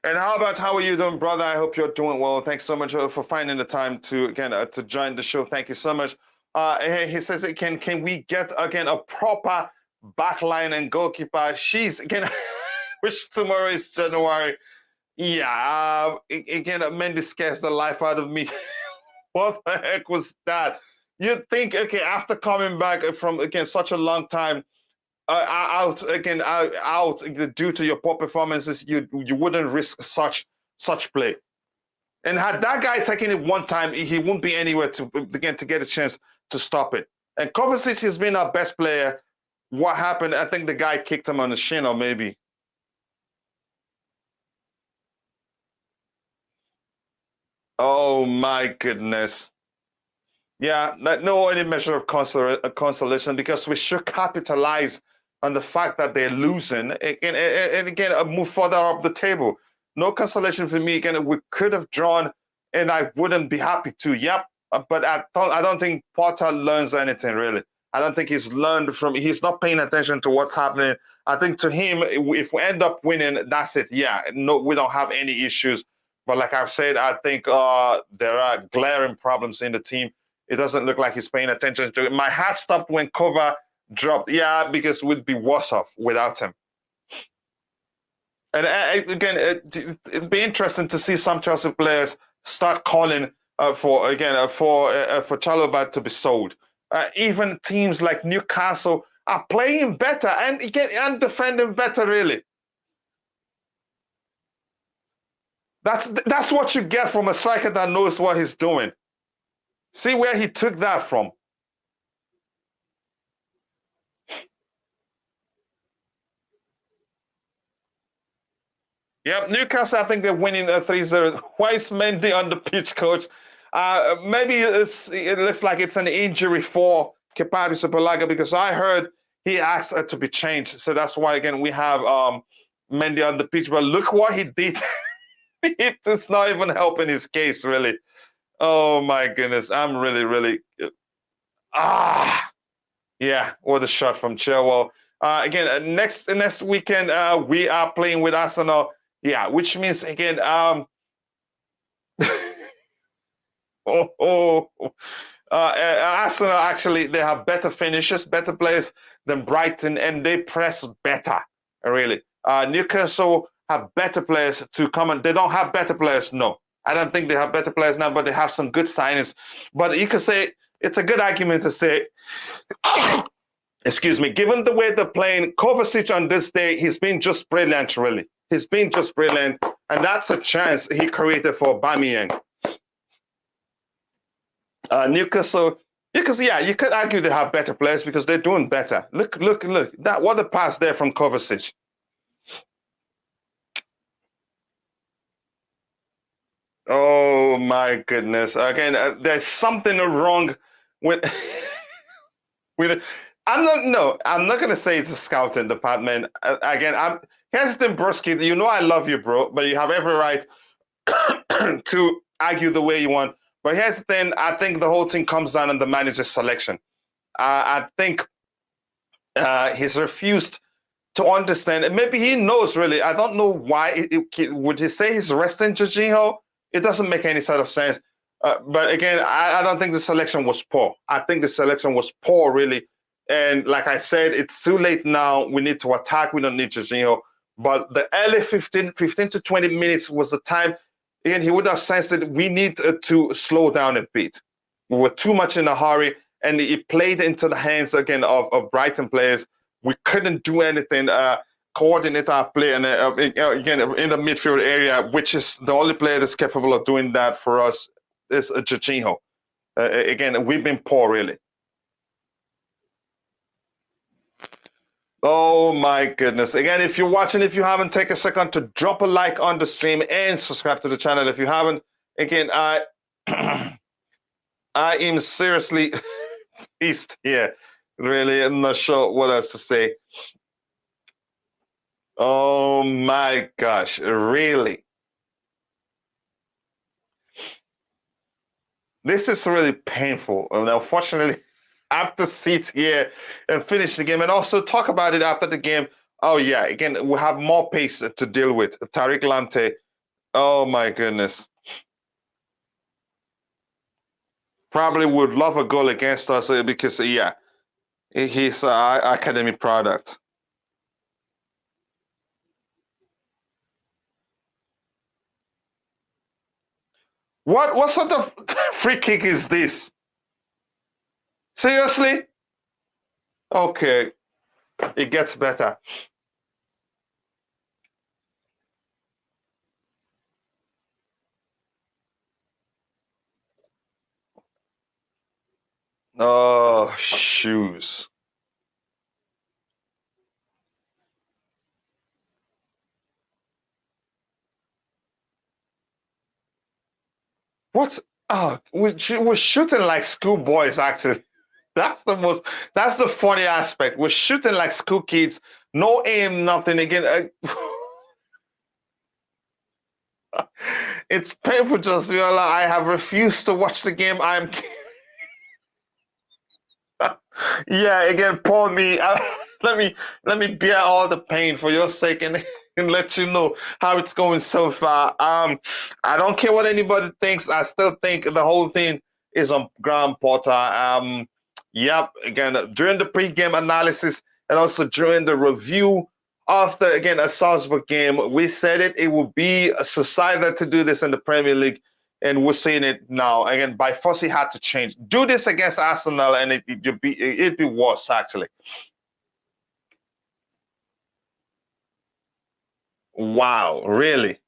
And how are you doing, brother? I hope you're doing well. Thanks so much for finding the time to to join the show. Thank you so much. He says, can we get again a proper backline and goalkeeper? Which tomorrow is January. Yeah, again, Mendy scares the life out of me. What the heck was that? You'd think, okay, after coming back from again such a long time, out due to your poor performances, you wouldn't risk such play. And had that guy taken it one time, he won't be anywhere to get a chance to stop it. And Kovacic has been our best player. What happened? I think the guy kicked him on the shin, or maybe. Oh my goodness. Yeah, no any measure of consolation, because we should capitalize on the fact that they're losing. And again, move further up the table. No consolation for me. Again, we could have drawn, and I wouldn't be happy to. Yep, but I don't think Potter learns anything really. I don't think he's learned from. He's not paying attention to what's happening. I think to him, if we end up winning, that's it. Yeah, no, we don't have any issues. But like I've said, I think there are glaring problems in the team. It doesn't look like he's paying attention to it. My heart stopped when Cover dropped. Yeah, because we'd be worse off without him. And again, it'd be interesting to see some Chelsea players start calling for Chalobah to be sold. Even teams like Newcastle are playing better and defending better. Really, that's what you get from a striker that knows what he's doing. See where he took that from. Yep, Newcastle, I think they're winning 3-0. Why is Mendy on the pitch, coach? Maybe it looks like it's an injury for Kepa Arrizabalaga, because I heard he asked to be changed. So that's why, again, we have Mendy on the pitch. But look what he did. It's not even helping his case, really. Oh, my goodness. I'm really, really... Yeah, what a shot from Chilwell. Again, next weekend, we are playing with Arsenal. Yeah, which means, again, Arsenal, actually, they have better finishes, better players than Brighton, and they press better, really. Newcastle have better players to come, and they don't have better players, no. I don't think they have better players now, but they have some good signings. But you could say, it's a good argument to say, excuse me, given the way they're playing, Kovacic on this day, he's been just brilliant, really. He's been just brilliant, and that's a chance he created for Aubameyang. Newcastle, because yeah, you could argue they have better players because they're doing better. Look! That what a pass there from Kovacic. Oh my goodness! Again, there's something wrong with with. I'm not gonna say it's a scouting department. Again, I'm hesitant, Broski. You know I love you, bro, but you have every right to argue the way you want. But here's the thing: I think the whole thing comes down on the manager's selection. I think he's refused to understand, and maybe he knows really. I don't know why. Would he say he's resting Jorginho? It doesn't make any sort of sense. But again, I don't think the selection was poor. I think the selection was poor, really. And like I said, it's too late now. We need to attack. We don't need Jorginho. But the early 15 to 20 minutes was the time. Again, he would have sensed that we need to slow down a bit. We were too much in a hurry, and it played into the hands, again, of Brighton players. We couldn't do anything, coordinate our play, and again, in the midfield area, which is the only player that's capable of doing that for us is Jorginho. Again, we've been poor, really. Oh my goodness. Again, if you're watching, if you haven't, take a second to drop a like on the stream and subscribe to the channel if you haven't. Again, I am seriously pissed here. Really, I'm not sure what else to say. Oh my gosh, really? This is really painful. And unfortunately, I have to sit here and finish the game and also talk about it after the game. Oh, yeah. Again, we have more pace to deal with. Tariq Lamptey. Oh, my goodness. Probably would love a goal against us because, yeah, he's an academy product. What sort of free kick is this? Seriously? Okay. It gets better. Oh, shoes. What? Oh, we're shooting like schoolboys, actually. That's the funny aspect. We're shooting like school kids, no aim, nothing. Again, it's painful, just Viola. I have refused to watch the game. Yeah, again, poor me. Let me let me bear all the pain for your sake and let you know how it's going so far. I don't care what anybody thinks. I still think the whole thing is on Graham Potter. Yep. Again, during the pre-game analysis and also during the review after again a Salzburg game, we said it would be a society to do this in the Premier League, and we're seeing it now. Again, by force, he had to change. Do this against Arsenal, and it'd be worse actually. Wow, really?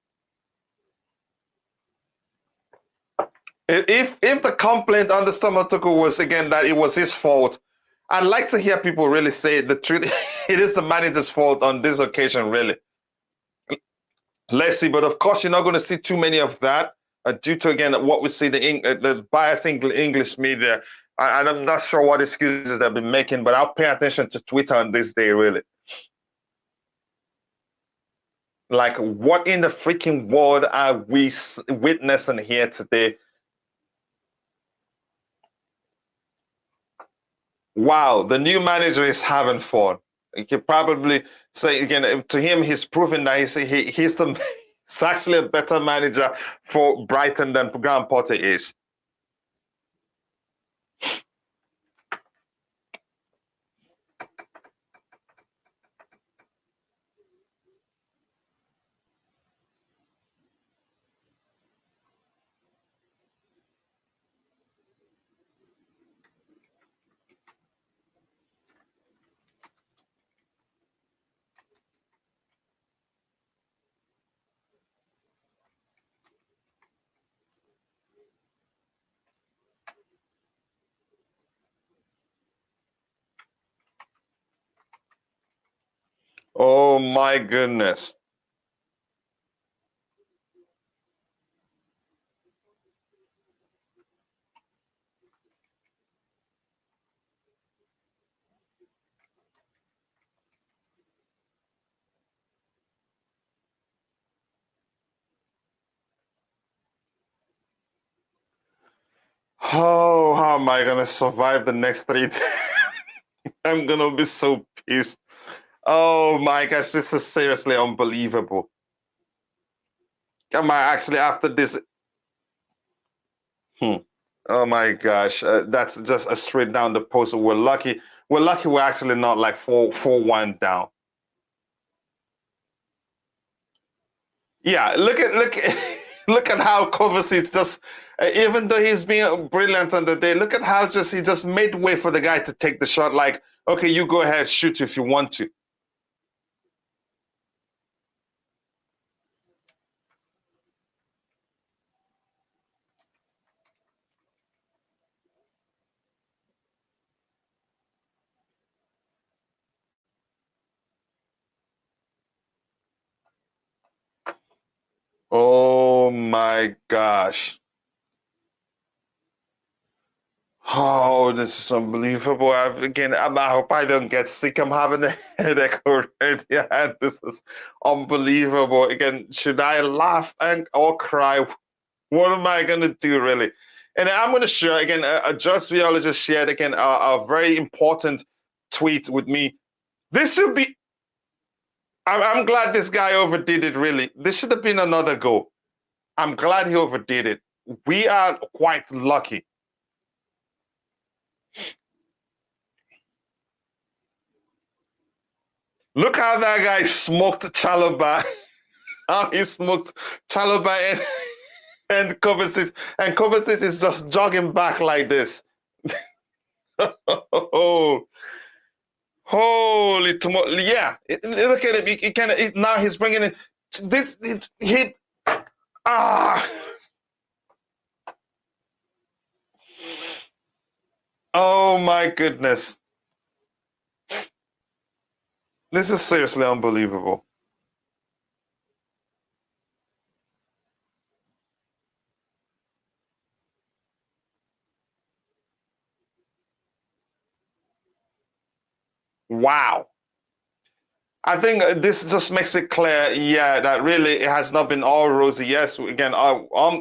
If the complaint on the Stomatuku was again that it was his fault, I'd like to hear people really say the truth. It is the manager's fault on this occasion, really. Let's see, but of course, you're not going to see too many of that due to again what we see the biased English media. And I'm not sure what excuses they've been making, but I'll pay attention to Twitter on this day, really. Like, what in the freaking world are we witnessing here today? Wow, the new manager is having fun. You could probably say again to him, he's proven that he's the he's actually a better manager for Brighton than Graham Potter is. Oh my goodness. Oh, how am I gonna survive the next 3 days? I'm gonna be so pissed. Oh my gosh, this is seriously unbelievable. Am I actually after this? Hmm. Oh my gosh, that's just a straight down the post. We're lucky. We're lucky we're actually not like 4-1 down. Yeah, look look at how Kovacic just even though he's been brilliant on the day, look at how just he just made way for the guy to take the shot. Like, okay, you go ahead, shoot if you want to. Oh my gosh. Oh, this is unbelievable. I hope I don't get sick. I'm having a headache already. Yeah, this is unbelievable. Again, should I laugh and or cry? What am I going to do, really? And I'm going to share again. Just Viola just shared again a very important tweet with me. This should be. I'm glad this guy overdid it. Really, this should have been another goal. I'm glad he overdid it. We are quite lucky. Look how that guy smoked Chalobah. How he smoked Chalobah and Kovacic is just jogging back like this. Oh, holy tomato! Yeah, look at him. He kind of now he's bringing in this. He ah. Oh my goodness! This is seriously unbelievable. Wow. I think this just makes it clear, yeah, that really it has not been all rosy. Yes, again,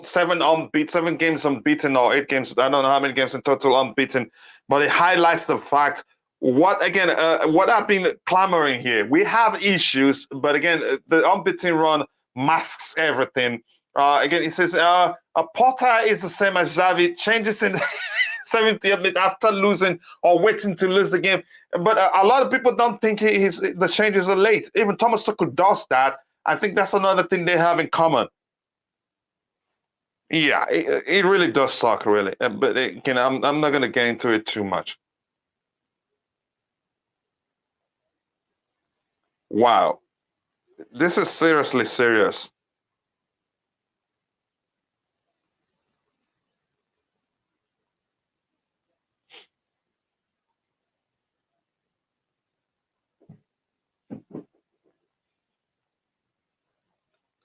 7 games unbeaten or 8 games. I don't know how many games in total unbeaten, but it highlights the fact what I've been clamoring here. We have issues, but again, the unbeaten run masks everything. Again, it says a Potter is the same as Xavi. Changes in 70th minute after losing or waiting to lose the game. But a lot of people don't think the changes are late. Even Thomas Tuchel does that. I think that's another thing they have in common. Yeah, it really does suck, really. But again, I'm not going to get into it too much. Wow, this is seriously serious.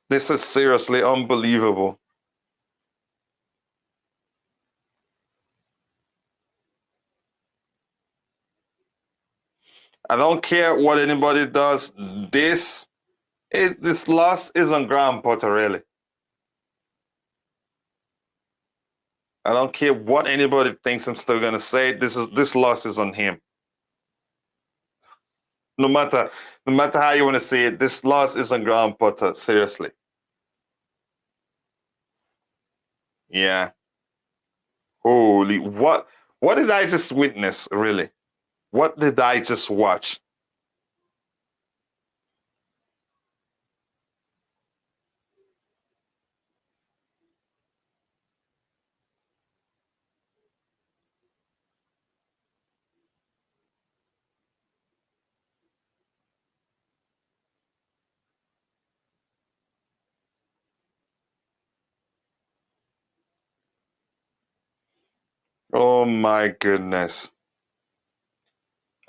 This is seriously unbelievable. I don't care what anybody does. This loss is on Graham Potter, really. I don't care what anybody thinks. I'm still gonna say this loss is on him. No matter how you want to see it, this loss is on Graham Potter. Seriously. Yeah. Holy what did I just witness, really? What did I just watch? Oh my goodness.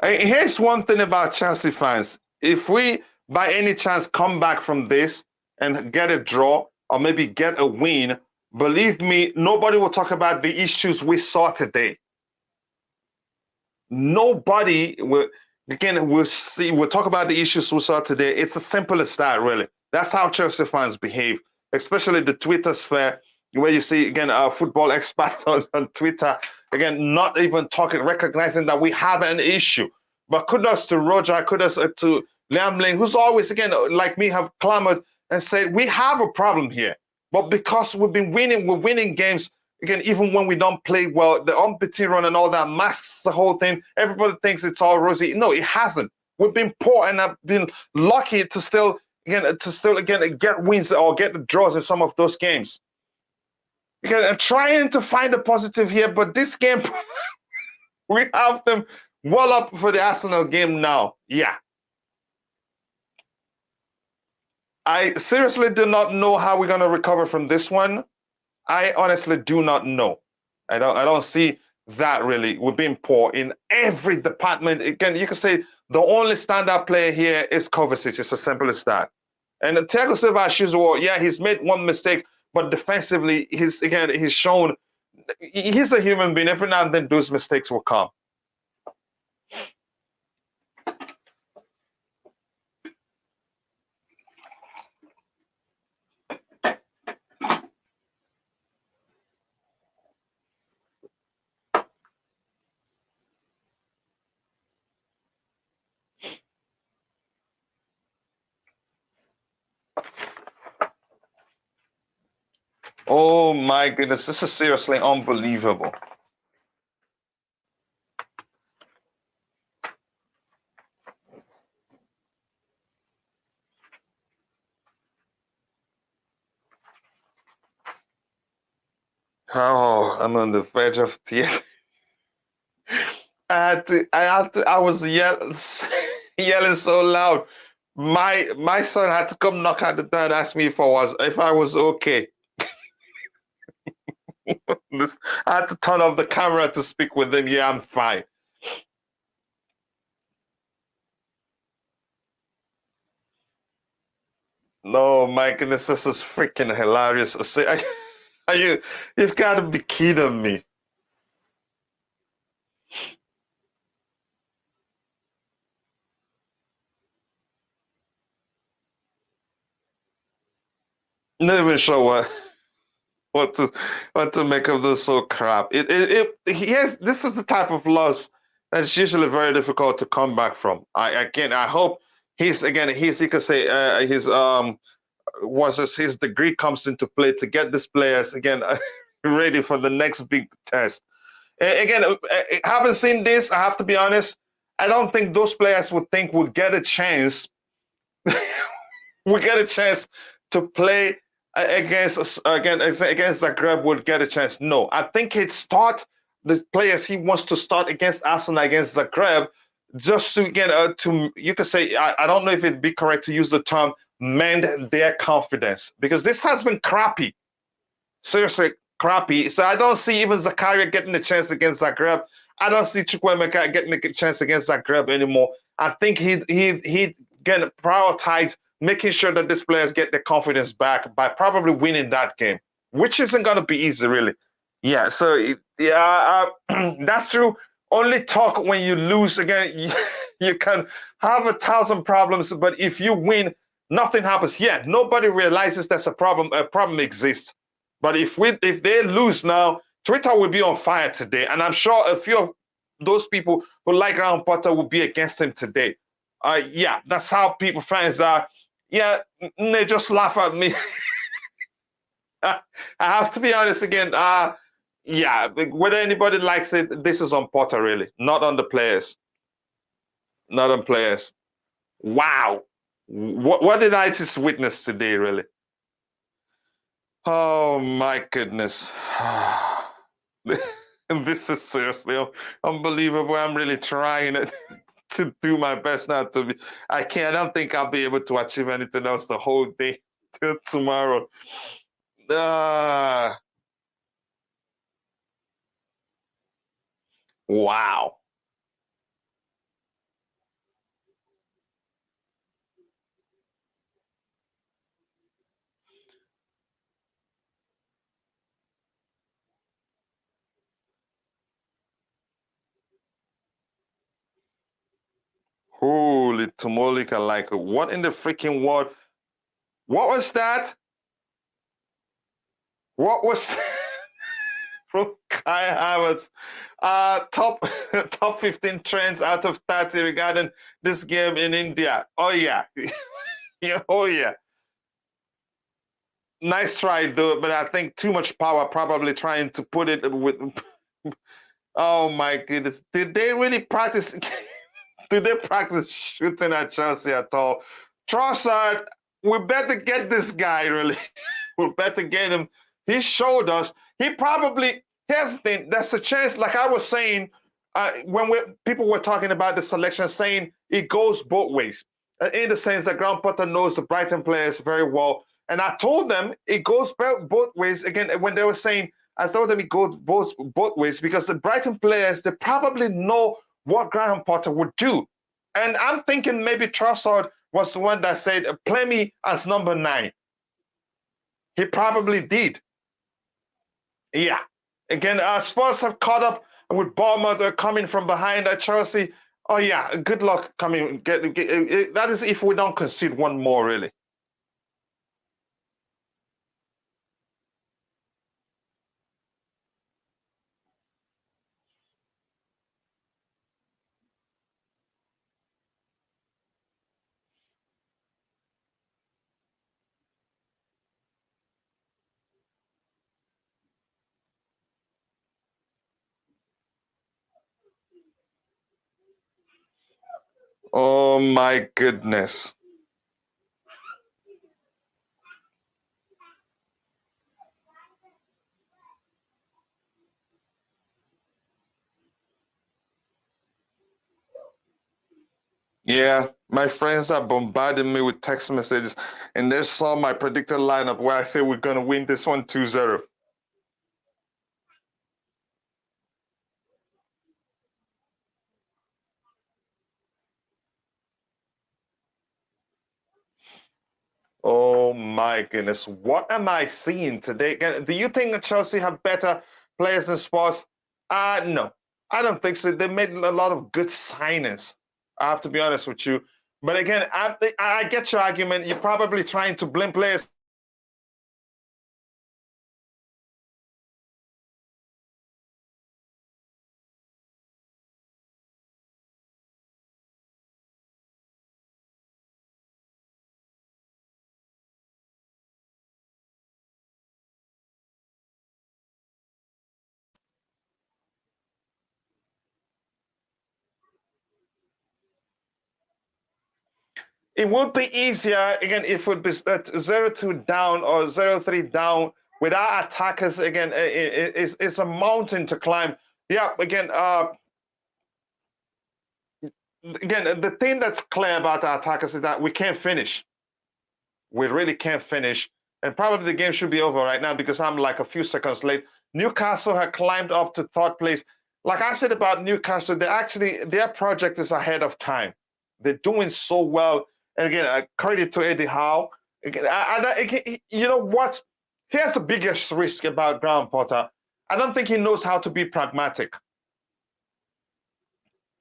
Here's one thing about Chelsea fans. If we, by any chance, come back from this and get a draw or maybe get a win, believe me, nobody will talk about the issues we saw today. Nobody will, again, we'll talk about the issues we saw today. It's as simple as that, really. That's how Chelsea fans behave, especially the Twitter sphere, where you see, again, football experts on Twitter, again, not even talking, recognizing that we have an issue. But kudos to Roger, kudos to Liam Lane, who's always, again, like me, have clamored and said, we have a problem here. But because we've been winning, we're winning games, again, even when we don't play well, the unbeaten run and all that masks the whole thing. Everybody thinks it's all rosy. No, it hasn't. We've been poor and have been lucky to still get wins or get the draws in some of those games. Again, I'm trying to find a positive here, but this game, we have them well up for the Arsenal game now. Yeah. I seriously do not know how we're going to recover from this one. I honestly do not know. I don't see that really. We're being poor in every department. Again, you can say the only standout player here is Kovacic. It's as simple as that. And Thiago Silva, as usual, yeah, he's made one mistake, but defensively, he's shown he's a human being. Every now and then, those mistakes will come. Oh my goodness, this is seriously unbelievable. Oh, I'm on the verge of tears. I was yelling so loud. My son had to come knock at the door and ask me if I was okay. I had to turn off the camera to speak with him. Yeah, I'm fine. No, my goodness, this is freaking hilarious. You've got to be kidding me. Not even sure what to what to make of this so crap. He has this is the type of loss that's usually very difficult to come back from. I hope he's you could say his was his degree comes into play to get these players again ready for the next big test. Again, having seen this, I have to be honest. I don't think those players would think would get a chance. would get a chance to play against Zagreb. Would get a chance. No, I think he'd start the players he wants to start against Arsenal against Zagreb, just to get to you could say I don't know if it'd be correct to use the term mend their confidence because this has been crappy, seriously crappy. So I don't see even Zakaria getting a chance against Zagreb. I don't see Chukwuemeka getting a chance against Zagreb anymore. I think he gonna prioritize making sure that these players get their confidence back by probably winning that game, which isn't gonna be easy, really. Yeah. So yeah, that's true. Only talk when you lose again. You can have 1,000 problems, but if you win, nothing happens. Yeah, nobody realizes there's a problem. A problem exists. But if they lose now, Twitter will be on fire today, and I'm sure a few of those people who like Graham Potter will be against him today. Yeah, that's how people fans are. Yeah, they just laugh at me. I have to be honest again. Yeah, whether anybody likes it, this is on Potter really, not on the players, not on players. Wow, what did I just witness today, really? Oh my goodness. This is seriously unbelievable. I'm really trying it to do my best not to be. I can't. I don't think I'll be able to achieve anything else the whole day till tomorrow. Uh, wow. Holy tamolika, like what in the freaking world? What was that? What was from Kai Havertz? Top top 15 trends out of 30 regarding this game in India. Oh yeah. Yeah, oh yeah. Nice try though, but I think too much power probably trying to put it with oh my goodness. Did they really practice did they practice shooting at Chelsea at all? Trossard, we better get this guy really. We better get him. He showed us. He probably here's the thing. There's a chance, like I was saying, when people were talking about the selection, saying it goes both ways. In the sense that Graham Potter knows the Brighton players very well. And I told them it goes both ways. Again, when they were saying, I told them it goes both ways because the Brighton players, they probably know what Graham Potter would do. And I'm thinking maybe Trossard was the one that said, play me as number 9. He probably did. Yeah. Again, Spurs have caught up with Bournemouth coming from behind at Chelsea. Oh yeah, good luck coming. That is if we don't concede one more, really. Oh my goodness. Yeah, my friends are bombarding me with text messages, and they saw my predicted lineup where I say we're gonna win this one 2-0. Oh my goodness, what am I seeing today? Do you think that Chelsea have better players than Spurs? No, I don't think so. They made a lot of good signings. I have to be honest with you. But again, I get your argument. You're probably trying to blame players it would be easier again if it would be 0-2 down or 0-3 down without attackers. Again, it's a mountain to climb. Yeah, again, the thing that's clear about our attackers is that we can't finish. We really can't finish. And probably the game should be over right now because I'm like a few seconds late. Newcastle had climbed up to third place. Like I said about Newcastle, their project is ahead of time. They're doing so well. And again, credit to Eddie Howe. Again, you know what? Here's the biggest risk about Graham Potter. I don't think he knows how to be pragmatic.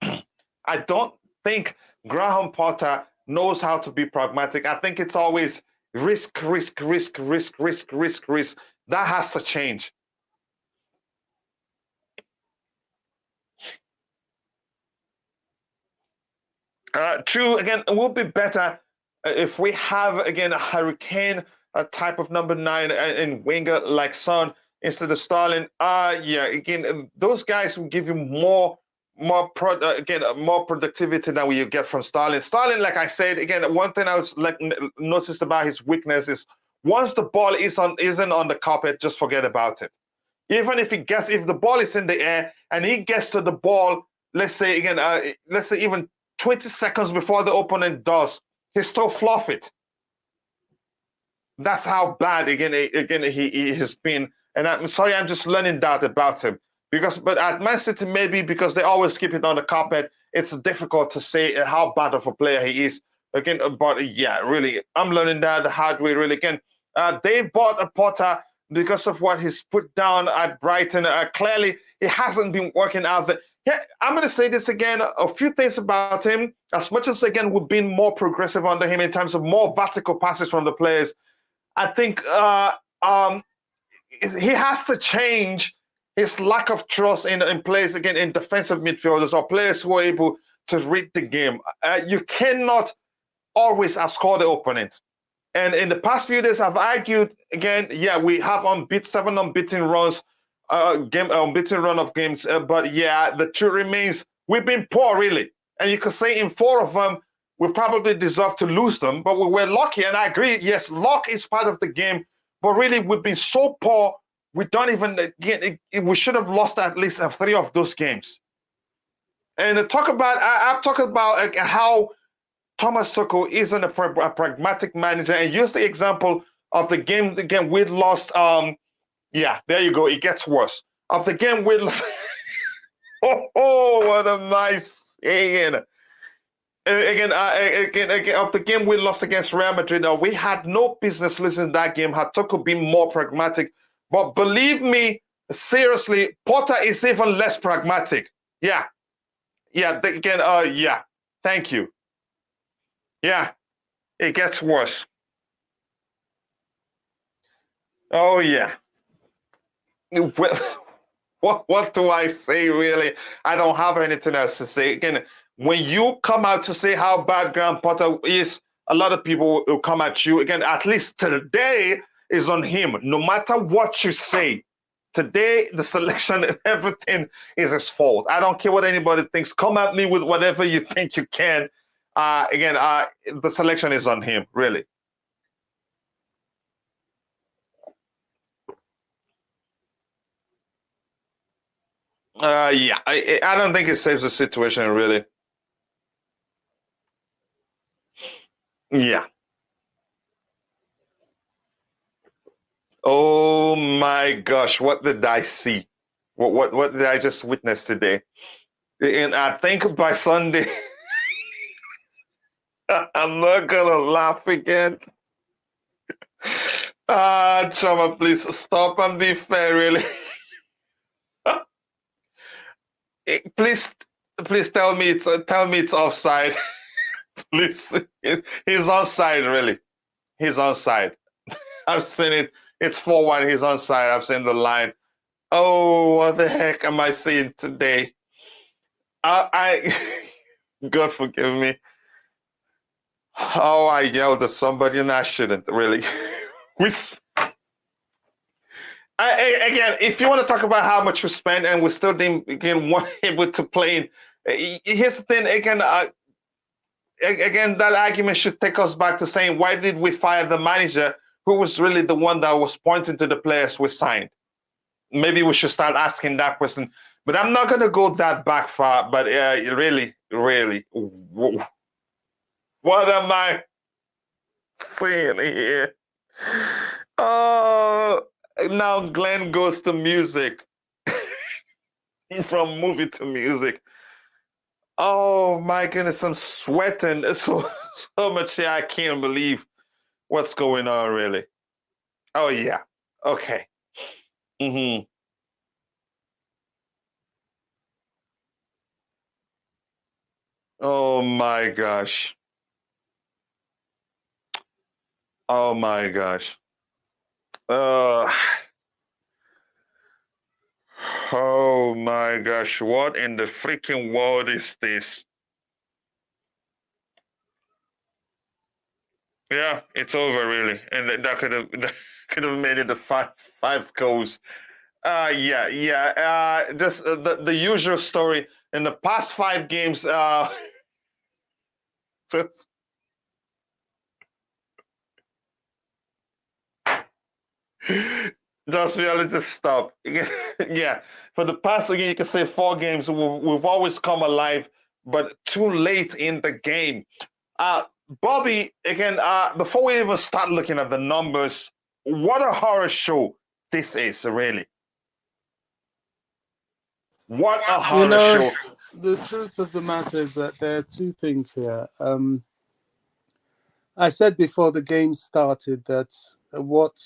I don't think Graham Potter knows how to be pragmatic. I think it's always risk, risk, risk, risk, risk, risk, risk. That has to change. True, again, it will be better if we have, again, a Hurricane, a type of number 9 and winger like Son instead of Sterling. Yeah, again, those guys will give you more productivity than you get from Sterling. Sterling, like I said, again, one thing I was noticed about his weakness is once the ball isn't on the carpet, just forget about it. Even if the ball is in the air and he gets to the ball, let's say again, let's say even 20 seconds before the opponent does, he still fluff it. That's how bad again he has been. And I'm sorry, I'm just learning that about him. But at Man City, maybe because they always keep it on the carpet, it's difficult to say how bad of a player he is. Again, but yeah, really, I'm learning that the hard way, really. Again, they bought a Potter because of what he's put down at Brighton. Clearly, it hasn't been working out there. Yeah, I'm going to say this again, a few things about him. As much as, again, we've been more progressive under him in terms of more vertical passes from the players, I think he has to change his lack of trust in players, again, in defensive midfielders or players who are able to read the game. You cannot always outscore the opponent. And in the past few days, I've argued, again, yeah, we have 7 unbeaten runs, unbeaten run of games. But yeah, the truth remains, we've been poor, really. And you could say in 4 of them, we probably deserve to lose them, but we were lucky. And I agree, yes, luck is part of the game. But really, we've been so poor, we don't even we should have lost at least 3 of those games. And I've talked about how Thomas Tuchel isn't a pragmatic manager, and use the example of the game again we lost. Yeah, there you go. It gets worse. Of the game we lost. Oh, what a nice saying. Again, of the game we lost against Real Madrid, we had no business losing that game had Tuchel been more pragmatic. But believe me, seriously, Potter is even less pragmatic. Yeah. Yeah, yeah. Thank you. Yeah, it gets worse. Oh, yeah. Well, what do I say, really? I don't have anything else to say. Again, when you come out to say how bad Graham Potter is, a lot of people will come at you. Again, at least today is on him. No matter what you say, today the selection and everything is his fault. I don't care what anybody thinks. Come at me with whatever you think you can. Again, the selection is on him, really. Yeah, I don't think it saves the situation, really. Yeah. Oh my gosh, what did I see? What did I just witness today? And I think by Sunday, I'm not gonna laugh again. Chama, please stop and be fair, really. Please tell me it's offside. Please, he's onside, really. He's onside. I've seen it. It's 4-1. He's onside. I've seen the line. Oh, what the heck am I seeing today? I God forgive me. Oh, I yelled at somebody and I shouldn't, really. Again, if you want to talk about how much we spent and we still didn't again weren't able to play, here's the thing. Again, again, that argument should take us back to saying, why did we fire the manager who was really the one that was pointing to the players we signed? Maybe we should start asking that question. But I'm not going to go that back far. But really, really, what am I saying here? Oh, now Glenn goes to music. From movie to music. Oh my goodness, I'm sweating so much here. I can't believe what's going on, really. Oh yeah. Okay. Mm-hmm. Oh my gosh. Oh my gosh. Uh, oh my gosh. What in the freaking world is this? Yeah, it's over really, and that could have made it the five goals. Yeah. Just the usual story in the past 5 games. Just, just really just stop. Yeah, for the past again, you can say 4 games. We've always come alive, but too late in the game. Uh, Bobby, again, before we even start looking at the numbers, what a horror show this is, really. What a You horror know, show. the truth of the matter is that there are two things here. I said before the game started that what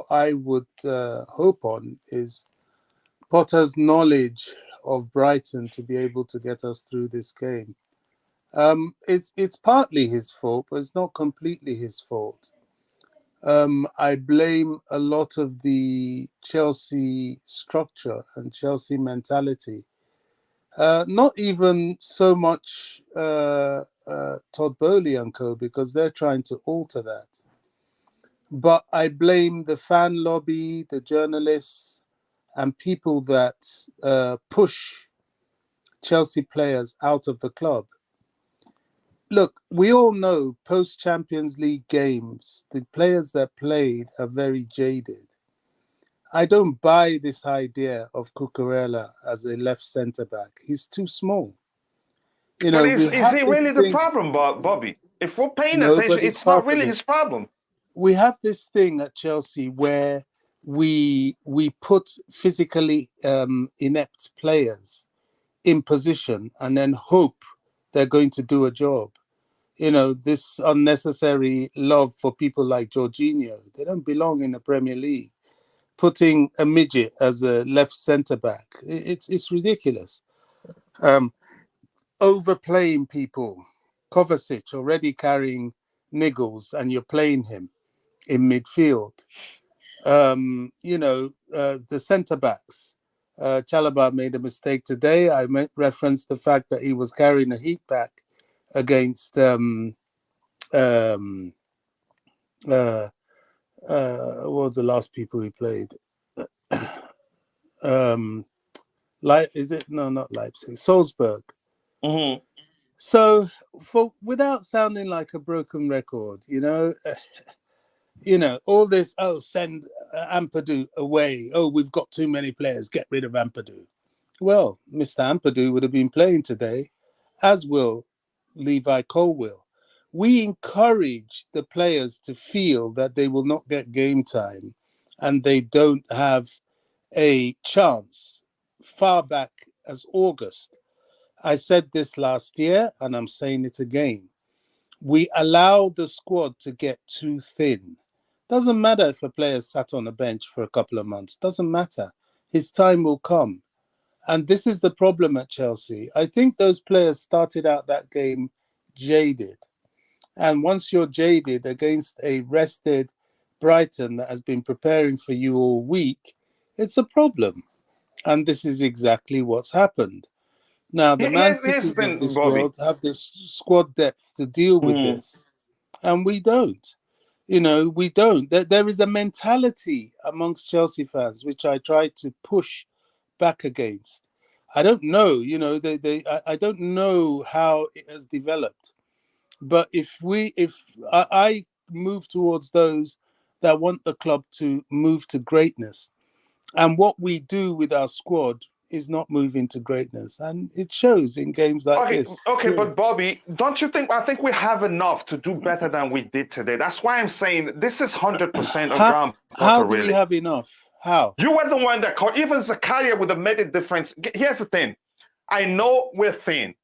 I would hope on is Potter's knowledge of Brighton to be able to get us through this game. It's partly his fault, but it's not completely his fault. I blame a lot of the Chelsea structure and Chelsea mentality. Not even so much Todd Bowley and co, because they're trying to alter that. But I blame the fan lobby, the journalists, and people that push Chelsea players out of the club. Look, we all know post-Champions League games, the players that played are very jaded. I don't buy this idea of Cucurella as a left centre-back. He's too small. You But know, is we is have he this really the thing. problem, Bobby? If we're paying No, attention, but it's it's not part of really it. his problem. We have this thing at Chelsea where we put physically inept players in position and then hope they're going to do a job. You know, this unnecessary love for people like Jorginho. They don't belong in the Premier League. Putting a midget as a left centre back, it's ridiculous. Overplaying people. Kovacic already carrying niggles, and you're playing him in midfield. The centre backs. Chalobah made a mistake today. I referenced the fact that he was carrying a heat pack against what was the last people he played? Is it no, not Leipzig, Salzburg. Mm-hmm. So, without sounding like a broken record, all this. Oh, send Ampadu away. Oh, we've got too many players. Get rid of Ampadu. Well, Mr. Ampadu would have been playing today, as will Levi Colwill. We encourage the players to feel that they will not get game time and they don't have a chance far back as August. I said this last year and I'm saying it again. We allow the squad to get too thin. Doesn't matter if a player sat on a bench for a couple of months. Doesn't matter. His time will come. And this is the problem at Chelsea. I think those players started out that game jaded. And once you're jaded against a rested Brighton that has been preparing for you all week, it's a problem. And this is exactly what's happened. Now, the Man Here's the Cities of thing, this Bobby. world have this squad depth to deal with Mm-hmm. this. And we don't. We don't. There is a mentality amongst Chelsea fans, which I try to push back against. I don't know. You know, I don't know how it has developed. But if I move towards those that want the club to move to greatness, and what we do with our squad is not moving to greatness, and it shows in games like Okay, this. okay, but Bobby, don't you think? I think we have enough to do better than we did today. That's why I'm saying this is 100% a How ground how butter, do we really. have enough? How? You were the one that called. Even Zakaria would have made a difference. Here's the thing. I know we're thin.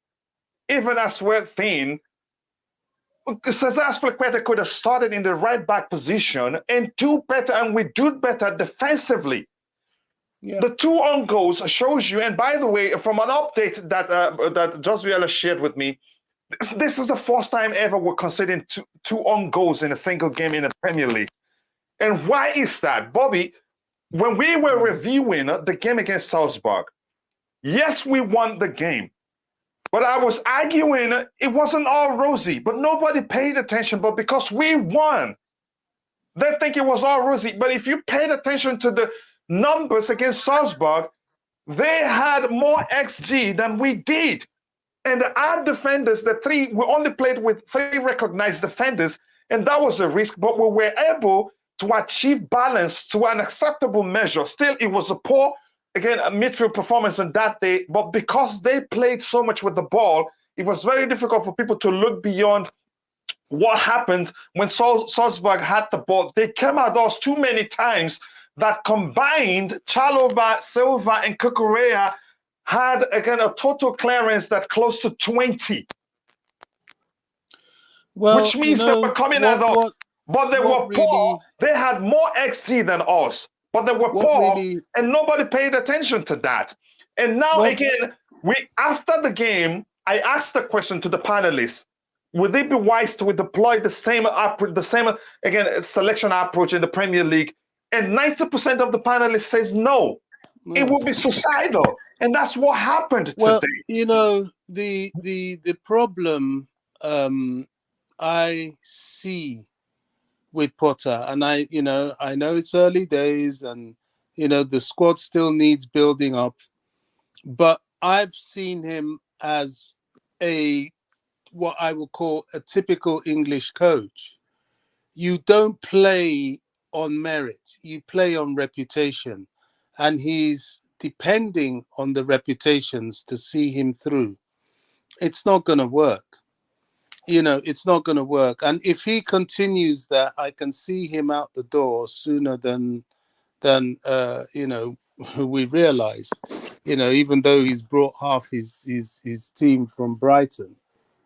Even as we're thin, Cesar Azpilicueta could have started in the right back position and do better, and we do better defensively. Yeah. The two on goals shows you. And by the way, from an update that Josuela shared with me, this is the first time ever we're considering two on goals in a single game in the Premier League. And why is that, Bobby? When we were reviewing the game against Salzburg, yes, we won the game. But I was arguing it wasn't all rosy, but nobody paid attention. But because we won, they think it was all rosy. But if you paid attention to the numbers against Salzburg, they had more XG than we did. And our defenders, we only played with 3 recognized defenders, and that was a risk. But we were able to achieve balance to an acceptable measure. Still, it was a poor, again, a midfield performance on that day. But because they played so much with the ball, it was very difficult for people to look beyond what happened when Salzburg had the ball. They came at us too many times that combined Chalobah, Silva, and Kukurea had, again, a total clearance that close to 20. Well, Which means they were coming at us, but they were really, poor. They had more XG than us, but they were poor, really, and nobody paid attention to that. And now, again, after the game, I asked the question to the panelists: would it be wise to deploy the same again selection approach in the Premier League? And 90% of the panelists says no. It would be suicidal, and that's what happened today. You know, the problem I see with Potter, and I know it's early days, and the squad still needs building up, but I've seen him as what I would call a typical English coach. You don't play on merit, you play on reputation, and he's depending on the reputations to see him through. It's not going to work. It's not going to work. And if he continues that, I can see him out the door sooner than we realize. Even though he's brought half his team from Brighton,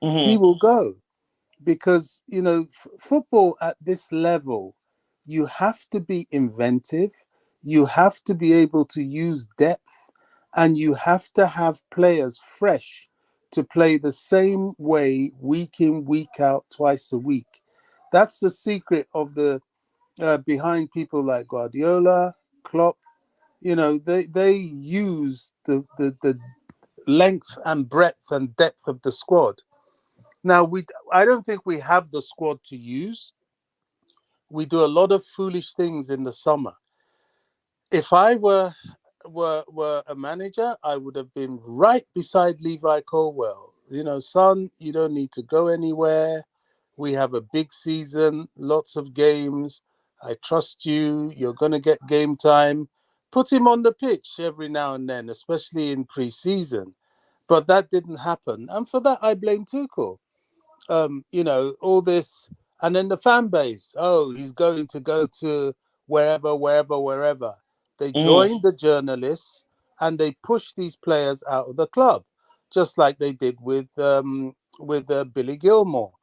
he will go. Because football at this level, you have to be inventive, you have to be able to use depth, and you have to have players fresh to play the same way week in, week out, twice a week. That's the secret of the behind people like Guardiola, Klopp. They use the length and breadth and depth of the squad. Now, I don't think we have the squad to use. We do a lot of foolish things in the summer. If I were a manager, I would have been right beside Levi Colwell. Son, you don't need to go anywhere. We have a big season, lots of games. I trust you. You're going to get game time. Put him on the pitch every now and then, especially in pre-season. But that didn't happen. And for that, I blame Tuchel. All this, and then the fan base. Oh, he's going to go to wherever. They join the journalists and they push these players out of the club, just like they did with Billy Gilmore.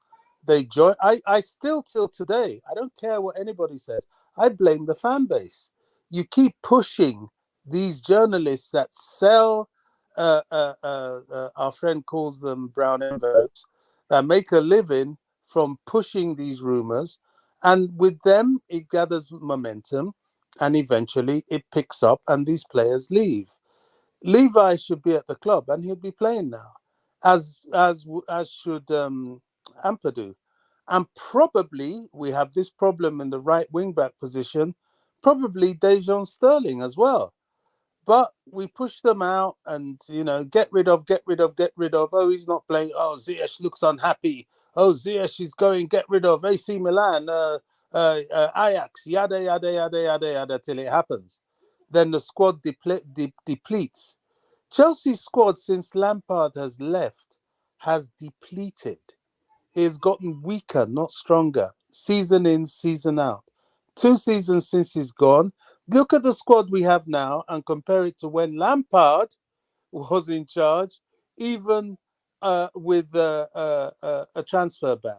They join. I still till today, I don't care what anybody says. I blame the fan base. You keep pushing these journalists that sell. Our friend calls them brown envelopes, that make a living from pushing these rumors. And with them, it gathers momentum and eventually it picks up and these players leave. Levi should be at the club and he'll be playing now, as should Ampadu. And probably we have this problem in the right wing back position, probably Dejan Sterling as well. But we push them out and, get rid of. Oh, he's not playing. Oh, Ziyech looks unhappy. Oh, Ziyech is going, get rid of. AC Milan, Ajax, yada, yada, yada, yada, yada, till it happens. Then the squad depletes. Chelsea's squad, since Lampard has left, has depleted. It has gotten weaker, not stronger. Season in, season out. 2 seasons since he's gone. Look at the squad we have now and compare it to when Lampard was in charge, even with a transfer ban.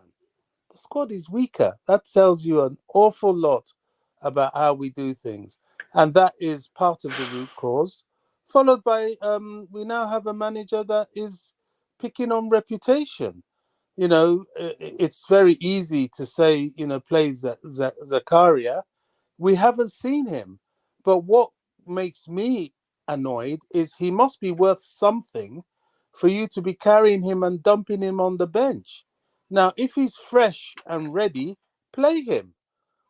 The squad is weaker. That tells you an awful lot about how we do things. And that is part of the root cause. Followed by, we now have a manager that is picking on reputation. It's very easy to say, play Zakaria. We haven't seen him. But what makes me annoyed is he must be worth something for you to be carrying him and dumping him on the bench. Now, if he's fresh and ready, play him.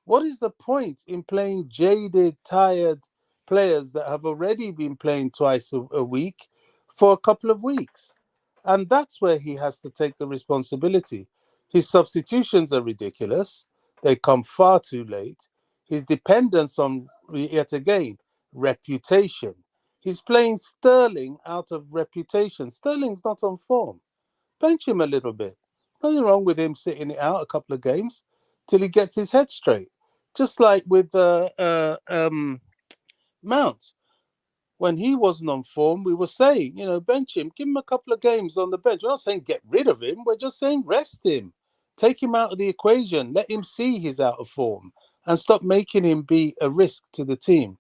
What is the point in playing jaded, tired players that have already been playing twice a week for a couple of weeks? And that's where he has to take the responsibility. His substitutions are ridiculous. They come far too late. His dependence on, yet again, reputation. He's playing Sterling out of reputation. Sterling's not on form. Bench him a little bit. Nothing wrong with him sitting it out a couple of games till he gets his head straight. Just like with Mount. When he wasn't on form, we were saying, bench him, give him a couple of games on the bench. We're not saying get rid of him. We're just saying rest him. Take him out of the equation. Let him see he's out of form and stop making him be a risk to the team.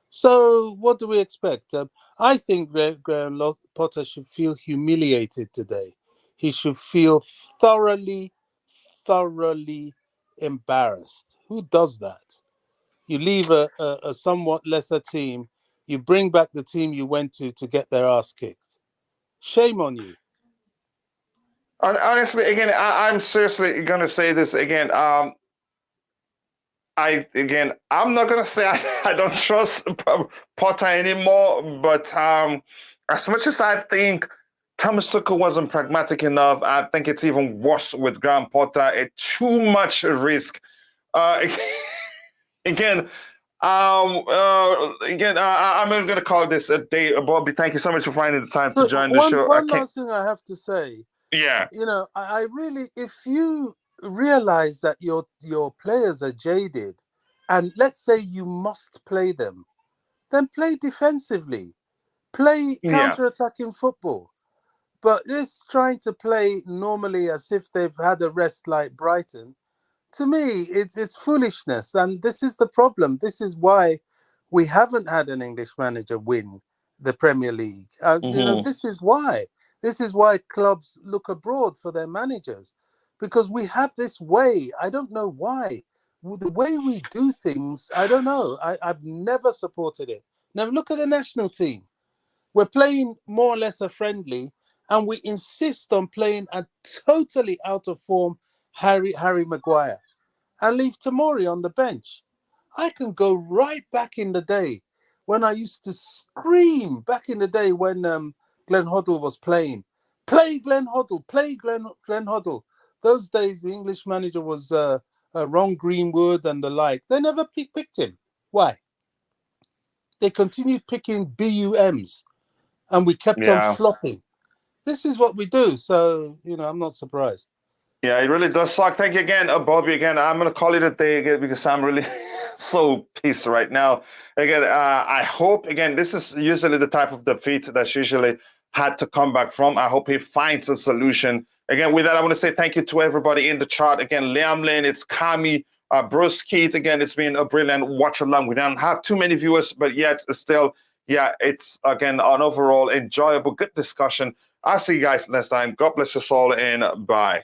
So what do we expect? I think Graham Potter should feel humiliated today. He should feel thoroughly embarrassed. Who does that? You leave a somewhat lesser team. You bring back the team you went to get their ass kicked. Shame on you. Honestly, again, I'm seriously going to say this again. I'm not going to say I don't trust Potter anymore, but as much as I think Thomas Tuchel wasn't pragmatic enough, I think it's even worse with Graham Potter. It's too much risk. Again, I'm going to call this a day. Bobby, thank you so much for finding the time to join the show. One last thing I have to say. Yeah. I really, if you realize that your players are jaded, and let's say you must play them, then play defensively. Play counter-attacking football. But this trying to play normally as if they've had a rest like Brighton, to me, it's foolishness. And this is the problem. This is why we haven't had an English manager win the Premier League. This is why. This is why clubs look abroad for their managers. Because we have this way. I don't know why. The way we do things, I don't know. I've never supported it. Now, look at the national team. We're playing more or less a friendly, and we insist on playing a totally out of form Harry Maguire and leave Tomori on the bench. I can go right back in the day when I used to scream back in the day when Glenn Hoddle was playing. Play Glenn Hoddle, play Glenn Hoddle. Those days, the English manager was Ron Greenwood and the like. They never picked him. Why? They continued picking BUMs, and we kept on flopping. This is what we do. So, I'm not surprised. Yeah, it really does suck. Thank you again, Bobby. Again, I'm going to call it a day again because I'm really so pissed right now. Again, I hope, again, this is usually the type of defeat that's usually had to come back from. I hope he finds a solution. Again, with that, I want to say thank you to everybody in the chat. Again, Liam Lane, it's Kami, Bruce Keith. Again, it's been a brilliant watch along. We don't have too many viewers, but yet still, it's, again, an overall enjoyable, good discussion. I'll see you guys next time. God bless us all, and bye.